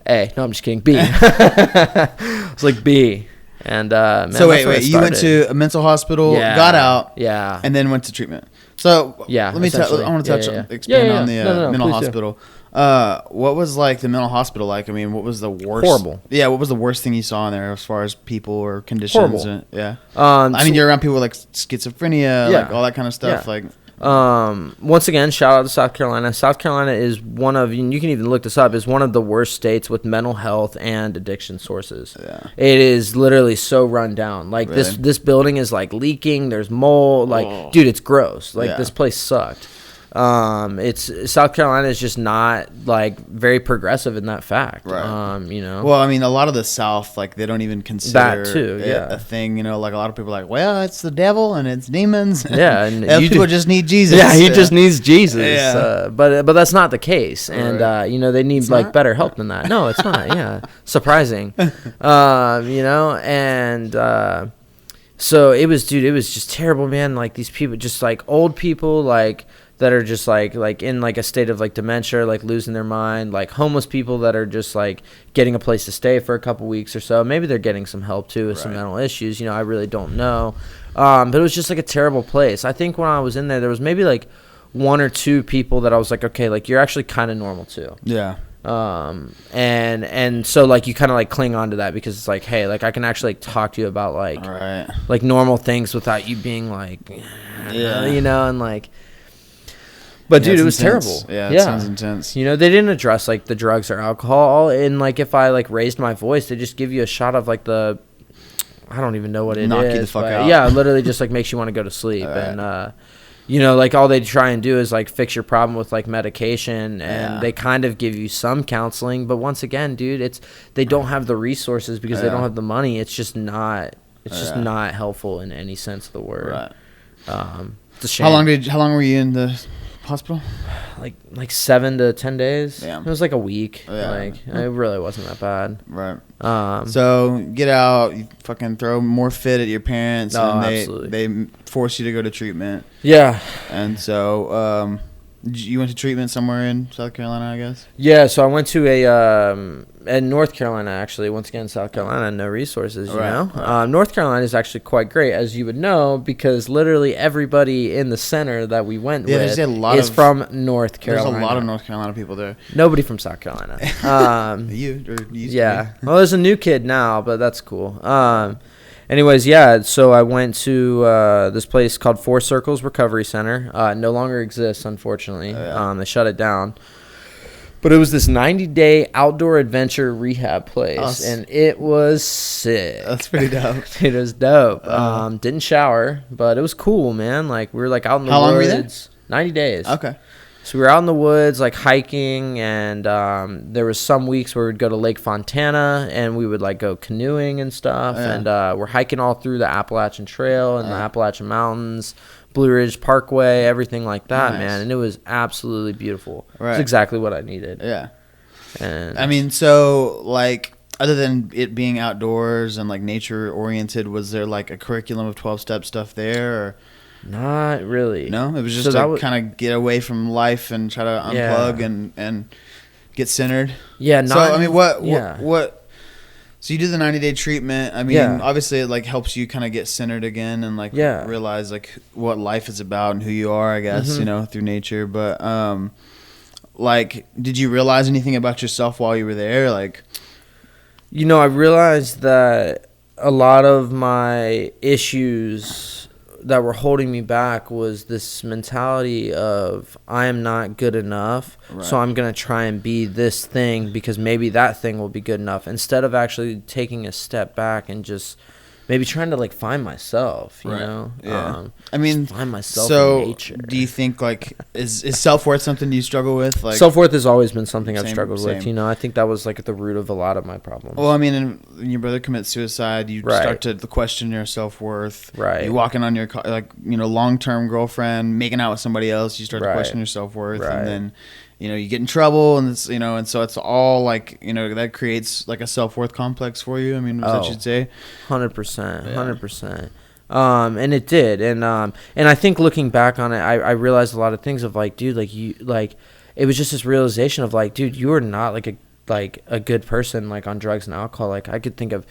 A. No, I'm just kidding. B. I was like, B. And man, so wait, you went to a mental hospital, got out, and then went to treatment. So let me I want to expand on the mental hospital. What was like the mental hospital like? I mean, what was the worst? Horrible. Yeah, what was the worst thing you saw in there as far as people or conditions? Horrible. I mean, you're around people with like schizophrenia, like all that kind of stuff. Like, once again, shout out to South Carolina. South Carolina is one of, you can even look this up, is one of the worst states with mental health and addiction sources. It is literally so run down. Like this building is like leaking. There's mold. Like, dude, it's gross. Like this place sucked. It's South Carolina is just not like very progressive in that fact. Right. You know. Well, I mean, a lot of the South, like they don't even consider That too, it a thing. You know, like a lot of people are like, well, it's the devil and it's demons. Yeah, and people just need Jesus. Yeah, he just needs Jesus. Yeah. But that's not the case, and Right. you know, they need It's like not? better help than that. No, it's not. Yeah, surprising. You know, and so it was just terrible, man. Like these people, just like old people, like that are just like in like a state of like dementia, like losing their mind, like homeless people that are just like getting a place to stay for a couple weeks or so. Maybe they're getting some help too with some Right. mental issues. You know, I really don't know. But it was just like a terrible place. I think when I was in there was maybe like one or two people that I was like, okay, like you're actually kind of normal too. Yeah. And so like you kind of like cling on to that because it's like, hey, like I can actually like talk to you about like Right. like normal things without you being like, Yeah. you know, and like. But Yeah, dude, it it's was intense. terrible. Yeah, it sounds intense. You know, they didn't address like the drugs or alcohol, and like if I like raised my voice, they just give you a shot of like the, I don't even know what it is. Knock you the fuck out. Yeah, literally just like makes you want to go to sleep, Right. and you know, like all they try and do is like fix your problem with like medication, and Yeah. they kind of give you some counseling, but once again, dude, they don't have the resources because they Yeah. don't have the money. It's just not. It's just Yeah. not helpful in any sense of the word. Right. It's a shame. How long were you in the hospital? Like 7 to 10 days. Yeah. It was like a week. Yeah. Like it really wasn't that bad. Right. So get out, you fucking throw more fit at your parents, Oh, and absolutely. they force you to go to treatment. Yeah. And so you went to treatment somewhere in South Carolina, I guess. Yeah. So I went to in North Carolina, actually. Once again, South Carolina, no resources, you Right, know. right. North Carolina is actually quite great, as you would know, because literally everybody in the center that we went Yeah, with there's a lot is of- from North Carolina. There's a lot of North Carolina people there. Nobody from South Carolina. You used to Yeah. Well, there's a new kid now, but that's cool. Anyways, yeah, so I went to this place called Four Circles Recovery Center. No longer exists, unfortunately. Oh, yeah. They shut it down. But it was this 90-day outdoor adventure rehab place, and it was sick. That's pretty dope. It was dope. Didn't shower, but it was cool, man. Like, we were, like, out in the How woods. long were you there? 90 days. Okay. So we were out in the woods, like hiking, and there was some weeks where we'd go to Lake Fontana, and we would like go canoeing and stuff. Yeah. And we're hiking all through the Appalachian Trail and the Appalachian Mountains, Blue Ridge Parkway, everything like that, Nice. man. And it was absolutely beautiful. Right. It's exactly what I needed. Yeah. And I mean, so like, other than it being outdoors and like nature oriented, was there like a curriculum of 12-step stuff there? Or not really. no, it was just So that to was- kind of get away from life and try to unplug and get centered. Yeah. So I mean, what So you do the 90-day treatment. I mean, Yeah. obviously it like helps you kind of get centered again and like Yeah. realize like what life is about and who you are, I guess, Mhm. you know, through nature. But like, did you realize anything about yourself while you were there? Like, You know, I realized that a lot of my issues that were holding me back was this mentality of I am not good enough, so I'm going to try and be this thing because maybe that thing will be good enough, instead of actually taking a step back and just maybe trying to like find myself, you know? Yeah. I mean, find myself so in nature. do you think like is self-worth something you struggle with? Like, Self-worth has always been something I've Same, struggled with, same. you know? I think that was like at the root of a lot of my problems. well, I mean, when your brother commits suicide, you Right. start to question your self-worth. Right. You walking on your like, you know, long-term girlfriend, making out with somebody else, you start to Right. question your self-worth, Right. and then, you know, you get in trouble, and it's, you know, and so it's all like, you know, that creates like a self-worth complex for you. I mean, that you'd say. 100%, Yeah. 100%. And it did, and I think looking back on it, I realized a lot of things of like, dude, like you, like it was just this realization of like, dude, you are not like a good person, like on drugs and alcohol. Like I could think of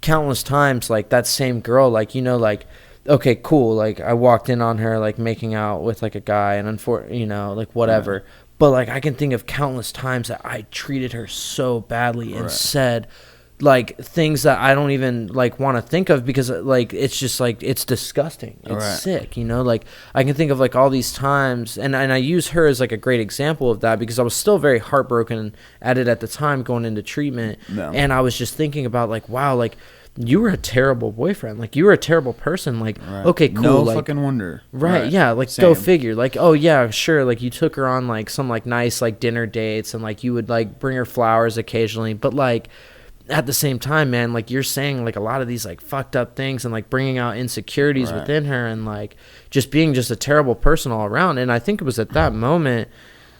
countless times, like that same girl, like, you know, like, okay, cool, like I walked in on her like making out with like a guy, and you know, like whatever. Yeah. But like I can think of countless times that I treated her so badly and Right. said like things that I don't even like want to think of because like it's just like it's disgusting. It's Right. sick, you know? Like I can think of like all these times, and I use her as like a great example of that because I was still very heartbroken at it at the time going into treatment. No. And I was just thinking about like, wow, like you were a terrible boyfriend. Like, you were a terrible person. Like, okay, cool. No like, fucking wonder. Right, yeah. Like, Same. Go figure. Like, oh, yeah, sure. Like, you took her on, like, some, like, nice, like, dinner dates. And, like, you would, like, bring her flowers occasionally. But, like, at the same time, man, like, you're saying, like, a lot of these, like, fucked up things and, like, bringing out insecurities within her and, like, just being just a terrible person all around. And I think it was at that moment,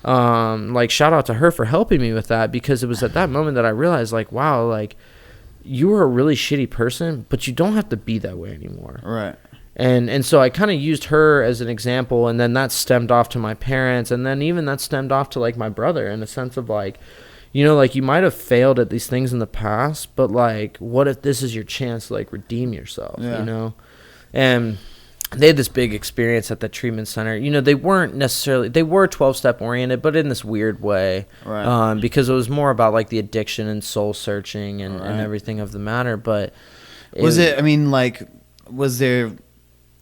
like, shout out to her for helping me with that, because it was at that moment that I realized, like, wow, like, you were a really shitty person, but you don't have to be that way anymore. Right. And so I kind of used her as an example, and then that stemmed off to my parents, and then even that stemmed off to, like, my brother, in a sense of, like, you know, like, you might have failed at these things in the past, but, like, what if this is your chance to, like, redeem yourself, you know? And they had this big experience at the treatment center. You know, they were 12-step oriented, but in this weird way, because it was more about, like, the addiction and soul searching and everything of the matter. But was there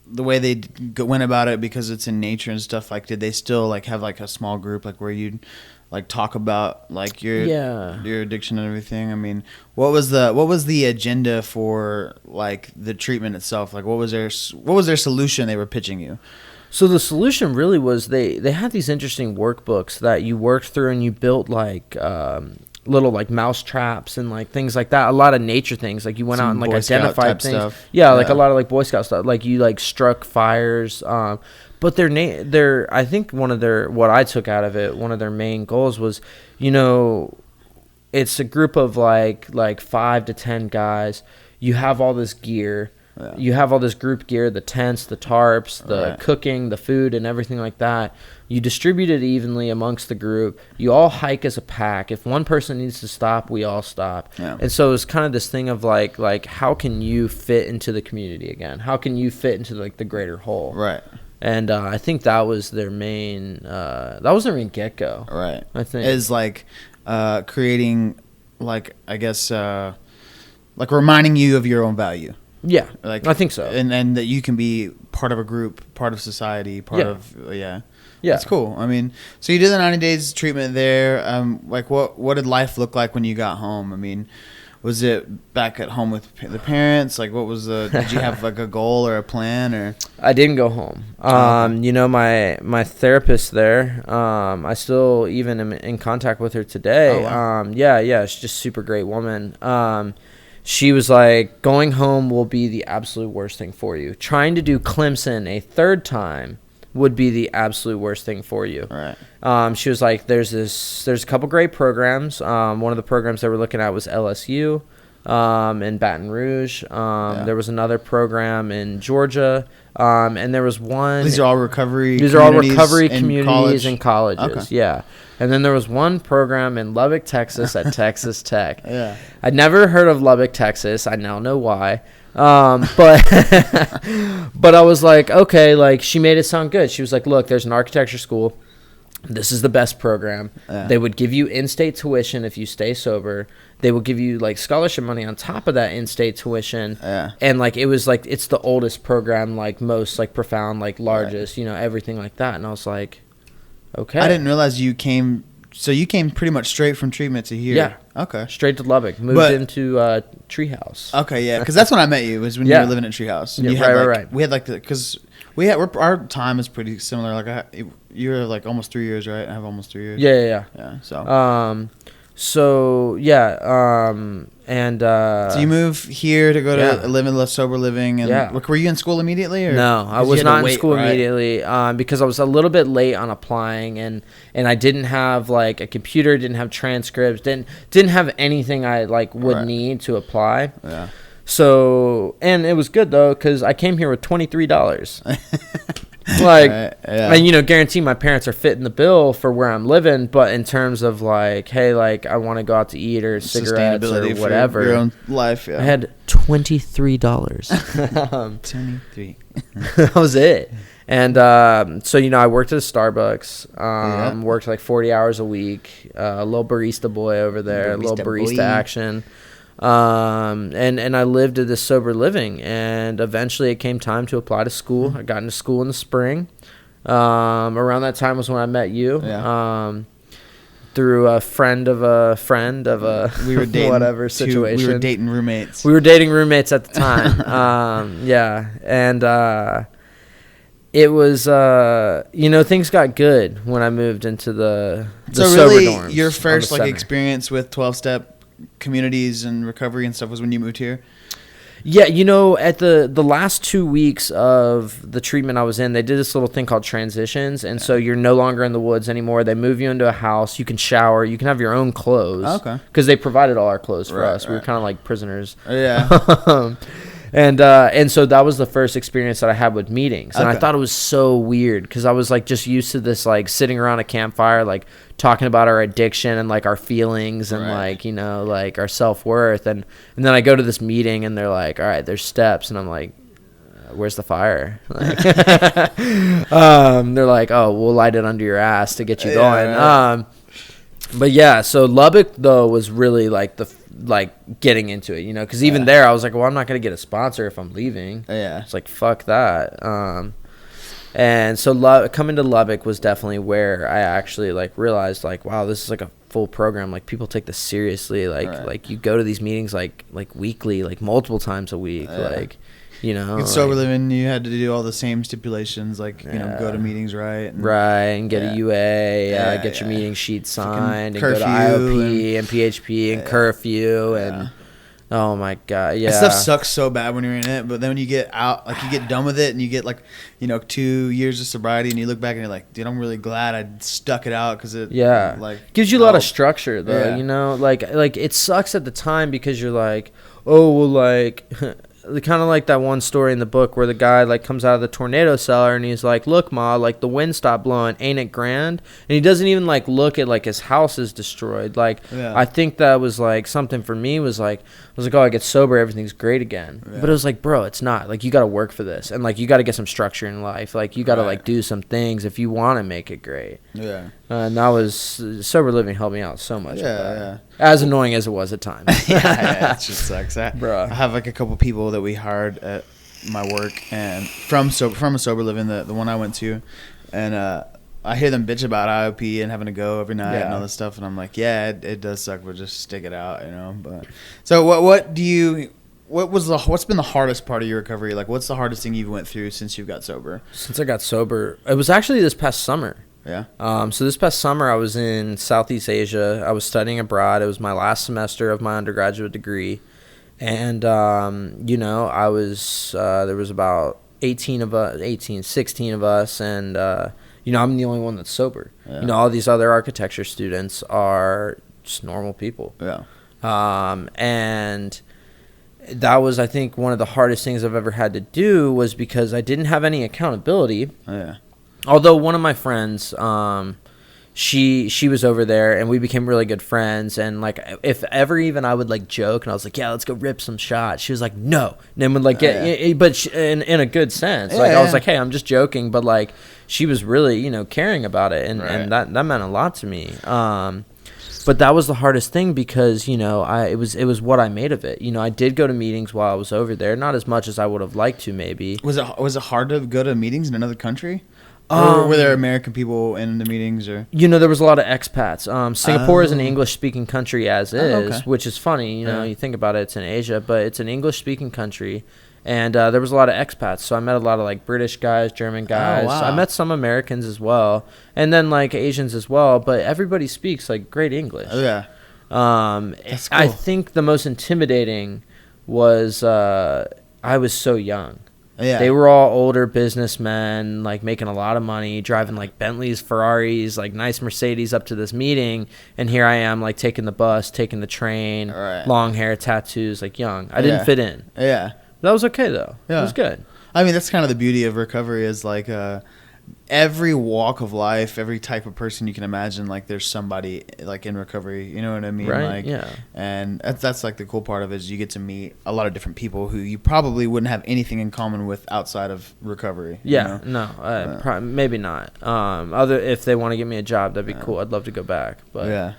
the way they went about it, because it's in nature and stuff, like, did they still, like, have, like, a small group, like, where you'd, like, talk about, like, your addiction and everything? I mean, what was the agenda for, like, the treatment itself? Like, what was their solution they were pitching you? So the solution really was they had these interesting workbooks that you worked through, and you built, like, little, like, mouse traps and, like, things like that. A lot of nature things, like, you went out and, like, identified things stuff. Yeah, like a lot of, like, Boy Scout stuff, like, you, like, struck fires. But I think what I took out of it, one of their main goals was, you know, it's a group of like 5 to 10 guys. You have all this gear. Yeah. You have all this group gear, the tents, the tarps, the cooking, the food, and everything like that. You distribute it evenly amongst the group. You all hike as a pack. If one person needs to stop, we all stop. Yeah. And so it's kind of this thing of like how can you fit into the community again? How can you fit into, like, the greater whole? Right. And I think that was their main get-go. Right. I think. Is, like, creating, like, I guess, like, reminding you of your own value. Yeah, like, I think so. And that you can be part of a group, part of society, Yeah. That's cool. I mean, so you did the 90 days treatment there. Like, what did life look like when you got home? I mean, was it back at home with the parents? Like, what was did you have, like, a goal or a plan? Or I didn't go home. You know, my therapist there, I still even am in contact with her today. Oh, wow. Yeah, she's just a super great woman. She was like, going home will be the absolute worst thing for you. Trying to do Clemson a third time would be the absolute worst thing for you. Right. She was like, there's a couple great programs. One of the programs they were looking at was LSU in Baton Rouge. There was another program in Georgia. And there was one. These are all recovery communities and colleges. Okay. Yeah. And then there was one program in Lubbock, Texas at Texas Tech. Yeah. I'd never heard of Lubbock, Texas. I now know why. But I was like, okay, like, she made it sound good. She was like, look, there's an architecture school. This is the best program. Yeah. They would give you in-state tuition if you stay sober. They would give you, like, scholarship money on top of that in-state tuition. Yeah. And, like, it was like, it's the oldest program, like, most, like, profound, like, largest, you know, everything like that. And I was like, okay. I didn't realize you came pretty much straight from treatment to here. Yeah. Okay. Straight to Lubbock. Moved into Treehouse. Okay, yeah. Because that's when I met you, was when you were living at Treehouse. Yeah, right. We had, like, because our time is pretty similar. Like, you're, like, almost 3 years, right? I have almost 3 years. Yeah. So so you move here to go to live in sober living, and were you in school immediately? Or? No, I was not in school immediately because I was a little bit late on applying, and I didn't have, like, a computer, didn't have transcripts, didn't have anything I, like, would need to apply. Yeah. So, and it was good though, because I came here with $23. Like, and, you know, guarantee my parents are fitting the bill for where I'm living, but in terms of, like, hey, like, I want to go out to eat or cigarettes or whatever, your own life. I had $23. 23. That was it. And so, you know, I worked at a Starbucks. Worked like 40 hours a week. A little barista boy over there, a little barista action. And I lived at this sober living, and eventually it came time to apply to school. I got into school in the spring. Around that time was when I met you. through a friend of a friend of a we were dating whatever situation. We were dating roommates. We were dating roommates at the time. Yeah. And it was, things got good when I moved into the so sober really, dorms. Your first like experience with 12-step communities and recovery and stuff was when you moved here? Yeah, at the last 2 weeks of the treatment I was in, they did this little thing called transitions, and so you're no longer in the woods anymore. They move you into a house. You can shower. You can have your own clothes. Okay. Because they provided all our clothes for us. Right. We were kind of like prisoners. Yeah. And so that was the first experience that I had with meetings, and I Okay. thought it was so weird because I was like just used to this like sitting around a campfire like talking about our addiction and like our feelings and like like our self-worth, and then I go to this meeting and they're like, all right, there's steps, and I'm like, where's the fire? Like, they're like, oh, we'll light it under your ass to get you going. Right. But yeah, so Lubbock though was really like getting into it, because even there I was like, well, I'm not gonna get a sponsor if I'm leaving. Yeah, it's like fuck that. And so coming to Lubbock was definitely where I actually like realized like, wow, this is like a full program. Like people take this seriously. Like you go to these meetings like weekly, like multiple times a week. Like in sober living, you had to do all the same stipulations, like go to meetings and get a UA, get your meeting sheet signed, and go to IOP and PHP and curfew and oh my god, that stuff sucks so bad when you're in it, but then when you get out, like you get done with it and you get like 2 years of sobriety and you look back and you're like, dude, I'm really glad I stuck it out because it like gives you a lot of structure though. Like it sucks at the time because you're like, oh well, like kind of like that one story in the book where the guy like comes out of the tornado cellar and he's like, look ma, like the wind stopped blowing, ain't it grand? And he doesn't even like look at like his house is destroyed. Like I think that was like something for me was like, I was like, oh, I get sober, everything's great again. But it was like, bro, it's not. Like you got to work for this, and like you got to get some structure in life. Like you got to like do some things if you want to make it great. And that was sober living helped me out so much. As annoying as it was at times. It just sucks. I have like a couple people that we hired at my work and from a sober living, the one I went to, and I hear them bitch about IOP and having to go every night and all this stuff, and I'm like, it does suck, but just stick it out, But so what's been the hardest part of your recovery? Like, what's the hardest thing you've went through since you got sober? Since I got sober, it was actually this past summer. Yeah. So this past summer, I was in Southeast Asia. I was studying abroad. It was my last semester of my undergraduate degree, and I was there was about 16 of us, and I'm the only one that's sober. All these other architecture students are just normal people. And that was, I think, one of the hardest things I've ever had to do was because I didn't have any accountability. Although one of my friends, she was over there and we became really good friends, and like if ever even I would like joke and I was like, yeah, let's go rip some shots, she was like, no, and then would like get but in a good sense, I was like, hey, I'm just joking, but like she was really caring about it, and that meant a lot to me. But that was the hardest thing because it was what I made of it. I did go to meetings while I was over there, not as much as I would have liked to maybe. Was it hard to go to meetings in another country? Or were there American people in the meetings? Or there was a lot of expats. Singapore is an English-speaking country as is, which is funny. You think about it, it's in Asia, but it's an English-speaking country. And there was a lot of expats, so I met a lot of like British guys, German guys. Oh, wow. I met some Americans as well, and then like Asians as well. But everybody speaks like great English. That's cool. I think the most intimidating was I was so young. They were all older businessmen, like making a lot of money, driving like Bentleys, Ferraris, like nice Mercedes up to this meeting, and here I am like taking the bus, taking the train, long hair, tattoos, like young. I didn't fit in. That was okay though. It was good. I mean, that's kind of the beauty of recovery is like every walk of life, every type of person you can imagine, like there's somebody like in recovery, you know what I mean? Right. Like, and that's like the cool part of it is you get to meet a lot of different people who you probably wouldn't have anything in common with outside of recovery. Maybe not. If they want to give me a job, that'd be cool. I'd love to go back. But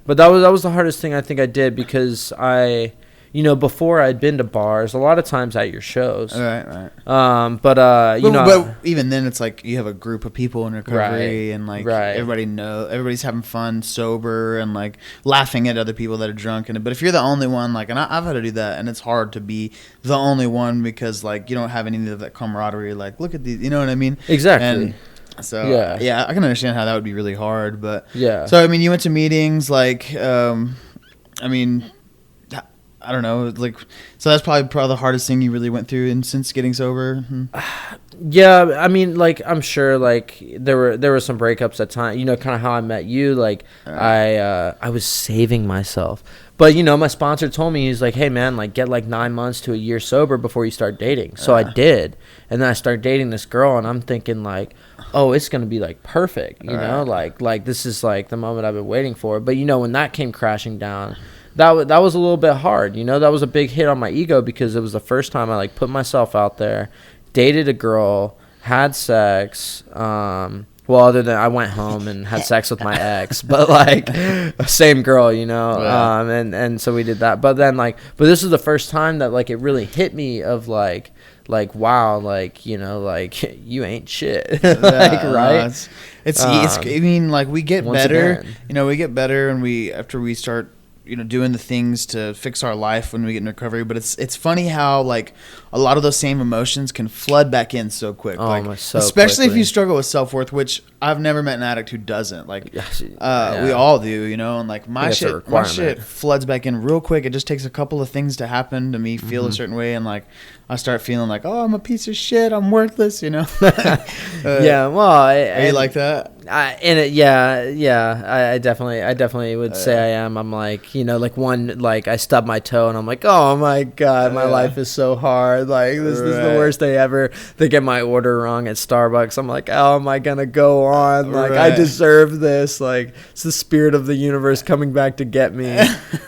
But that was the hardest thing I think I did because I before I'd been to bars, a lot of times at your shows. Right. But even then, it's like you have a group of people in recovery, and like everybody's having fun, sober, and like laughing at other people that are drunk. But if you're the only one, like, and I've had to do that, and it's hard to be the only one because like you don't have any of that camaraderie. Like, look at these, you know what I mean? Exactly. And so yeah, I can understand how that would be really hard. But yeah. So I mean, you went to meetings, like, I mean, I don't know, like, so that's probably the hardest thing you really went through since getting sober. Yeah, I mean, like, I'm sure, like, there were some breakups at times, kind of how I met you, like, I was saving myself. But, my sponsor told me, he's like, hey, man, like, get, like, 9 months to a year sober before you start dating. So I did. And then I started dating this girl, and I'm thinking, like, oh, it's going to be, like, perfect, you know? Like, this is, like, the moment I've been waiting for. But, when that came crashing down, that was a little bit hard, that was a big hit on my ego because it was the first time I, like, put myself out there, dated a girl, had sex, other than I went home and had sex with my ex, but like same girl, and so we did that. But then but this is the first time that like it really hit me of like wow, like like you ain't shit, right? It's I mean, like we get better, we get better, and after we start doing the things to fix our life when we get in recovery. But it's funny how like a lot of those same emotions can flood back in so quick. Especially if you struggle with self-worth, which I've never met an addict who doesn't. Like we all do, and like my shit floods back in real quick. It just takes a couple of things to happen to me feel a certain way, and like I start feeling like, oh, I'm a piece of shit, I'm worthless, yeah, well, are you like that? I definitely would say I am. I'm like, I stub my toe and I'm like, oh my God, my life is so hard. Like this is the worst day ever. They get my order wrong at Starbucks. I'm like, how am I gonna go on? Like I deserve this. Like it's the spirit of the universe coming back to get me.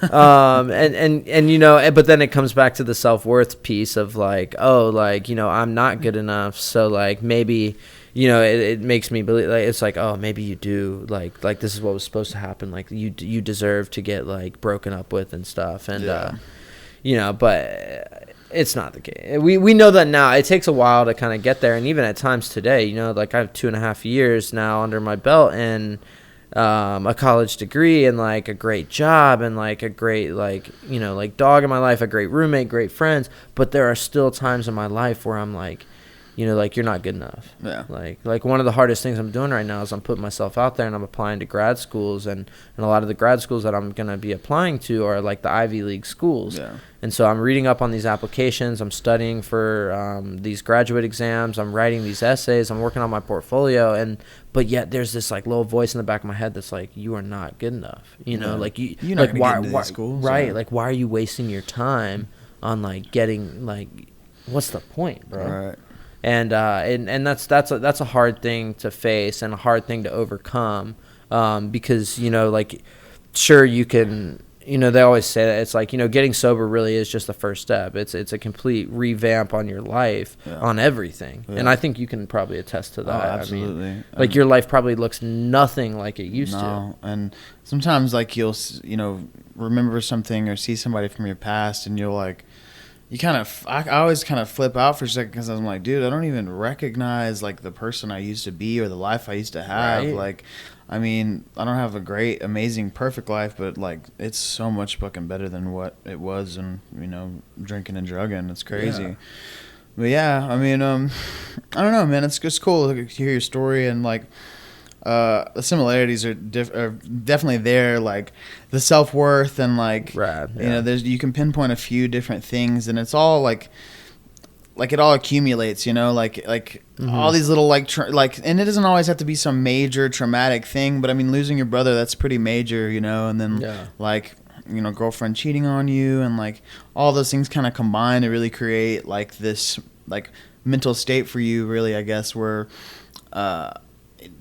But then it comes back to the self-worth piece of like, oh, like, I'm not good enough. So like maybe, it makes me believe, like, it's like, oh, maybe you do, like this is what was supposed to happen, like you deserve to get like broken up with and stuff, and but it's not the case. We know that now. It takes a while to kind of get there, and even at times today, like I have 2.5 years now under my belt and a college degree and like a great job and like a great like dog in my life, a great roommate, great friends, but there are still times in my life where I'm like, like you're not good enough. Yeah. Like one of the hardest things I'm doing right now is I'm putting myself out there and I'm applying to grad schools, and a lot of the grad schools that I'm going to be applying to are like the Ivy League schools. Yeah. And so I'm reading up on these applications, I'm studying for these graduate exams, I'm writing these essays, I'm working on my portfolio, but yet there's this like little voice in the back of my head that's like, you are not good enough. Like you're not going to get into these schools. Right. So. Like why are you wasting your time on like getting like, what's the point, bro? Right. And that's a hard thing to face and a hard thing to overcome, because like sure you can, they always say that it's like, getting sober really is just the first step. It's a complete revamp on your life, on everything, and I think you can probably attest to that. Oh, absolutely. I mean, like your life probably looks nothing like it used to. And sometimes like you'll remember something or see somebody from your past, and you'll like. I always kind of flip out for a second because I'm like, dude, I don't even recognize like the person I used to be or the life I used to have. Right. Like, I mean, I don't have a great, amazing, perfect life, but like it's so much fucking better than what it was, and drinking and drugging. It's crazy. Yeah. But yeah, I mean, I don't know, man. It's just cool to hear your story, and like. The similarities are definitely there, like the self-worth and like you can pinpoint a few different things, and it's all like it all accumulates, like all these little and it doesn't always have to be some major traumatic thing, but I mean losing your brother, that's pretty major, and then girlfriend cheating on you, and like all those things kind of combine to really create like this like mental state for you, really, I guess, where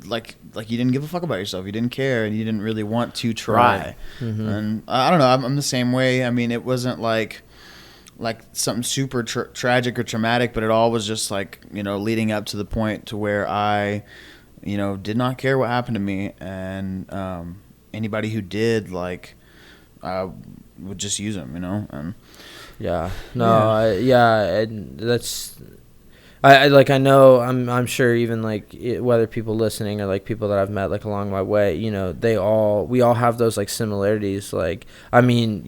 like you didn't give a fuck about yourself, you didn't care, and you didn't really want to try. Right. Mm-hmm. And I don't know, I'm the same way. I mean, it wasn't like something super tragic or traumatic, but it all was just like leading up to the point to where I did not care what happened to me, and anybody who did, like would just use them, you know. And yeah, no, and that's. I know I'm sure even like whether people listening or like people that I've met like along my way, you know, we all have those like similarities. Like, I mean,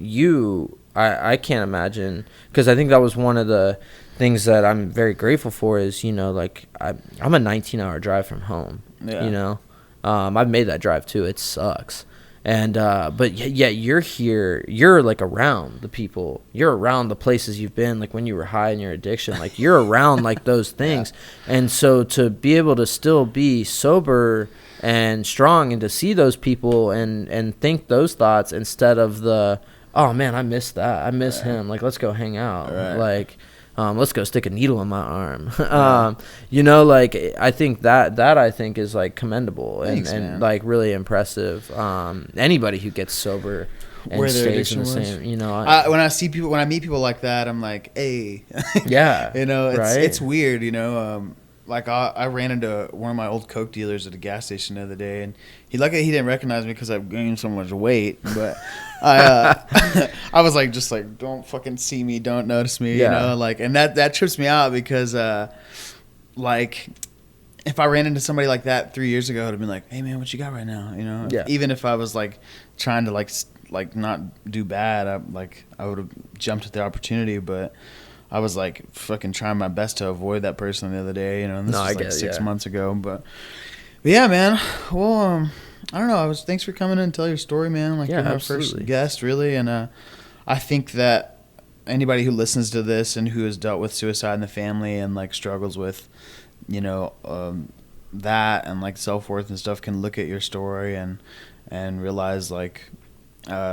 I can't imagine, because I think that was one of the things that I'm very grateful for is, you know, like I'm a 19-hour drive from home, you know. I've made that drive too. It sucks. And but yet you're here, you're like around the people, you're around the places you've been, like when you were high in your addiction, like you're around like those things. And so to be able to still be sober and strong and to see those people and think those thoughts instead of the, oh man, I miss that, I miss him, like let's go hang out, like let's go stick a needle in my arm. You know, like I think that I think is like commendable. Thanks, and like really impressive. Anybody who gets sober and where their stays in the same, you know, when I meet people like that, I'm like, hey, yeah, you know, it's weird, you know. Like I ran into one of my old Coke dealers at a gas station the other day, and he didn't recognize me because I've gained so much weight. But I was like, just like, don't fucking see me, don't notice me, you know. Like, and that trips me out because like if I ran into somebody like that 3 years ago, I'd have been like, hey man, what you got right now, you know? Even if I was like trying to like not do bad, I would have jumped at the opportunity, but I was like fucking trying my best to avoid that person the other day, you know, and this was like 6 months ago. But yeah, man. Well, I don't know. Thanks for coming in and tell your story, man. Like you're my first guest, really. And I think that anybody who listens to this and who has dealt with suicide in the family and like struggles with, you know, that and like self-worth and stuff can look at your story and realize like,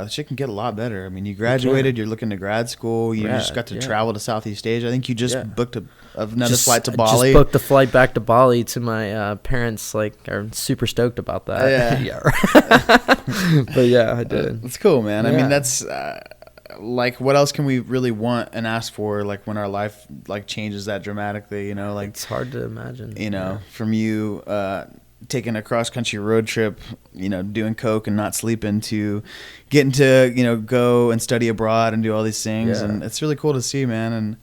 shit can get a lot better. I mean, you graduated, you're looking to grad school, you just got to travel to Southeast Asia. I think you just booked another flight to Bali. Just booked the flight back to Bali to my parents, like, are super stoked about that. But yeah, I did. It's cool, man. I mean, that's like, what else can we really want and ask for, like, when our life like changes that dramatically, you know? Like, it's hard to imagine, you know, from you taking a cross-country road trip, you know, doing coke and not sleeping, to getting to, you know, go and study abroad and do all these things. And it's really cool to see, man. And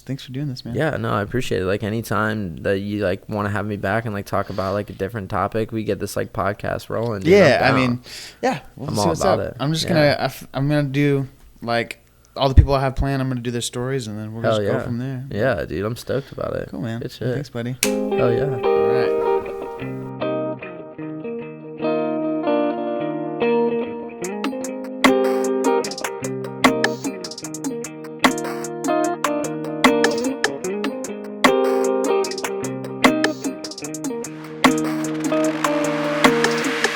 thanks for doing this, man. Yeah, no, I appreciate it. Like, anytime that you like want to have me back and like talk about like a different topic, we get this like podcast rolling. I mean, we'll I'm all about it. I'm just gonna do like all the people I have planned. I'm gonna do their stories, and then we'll just go from there. Yeah, dude, I'm stoked about it. Cool, man. Good shit. Thanks, buddy. Oh yeah. All right.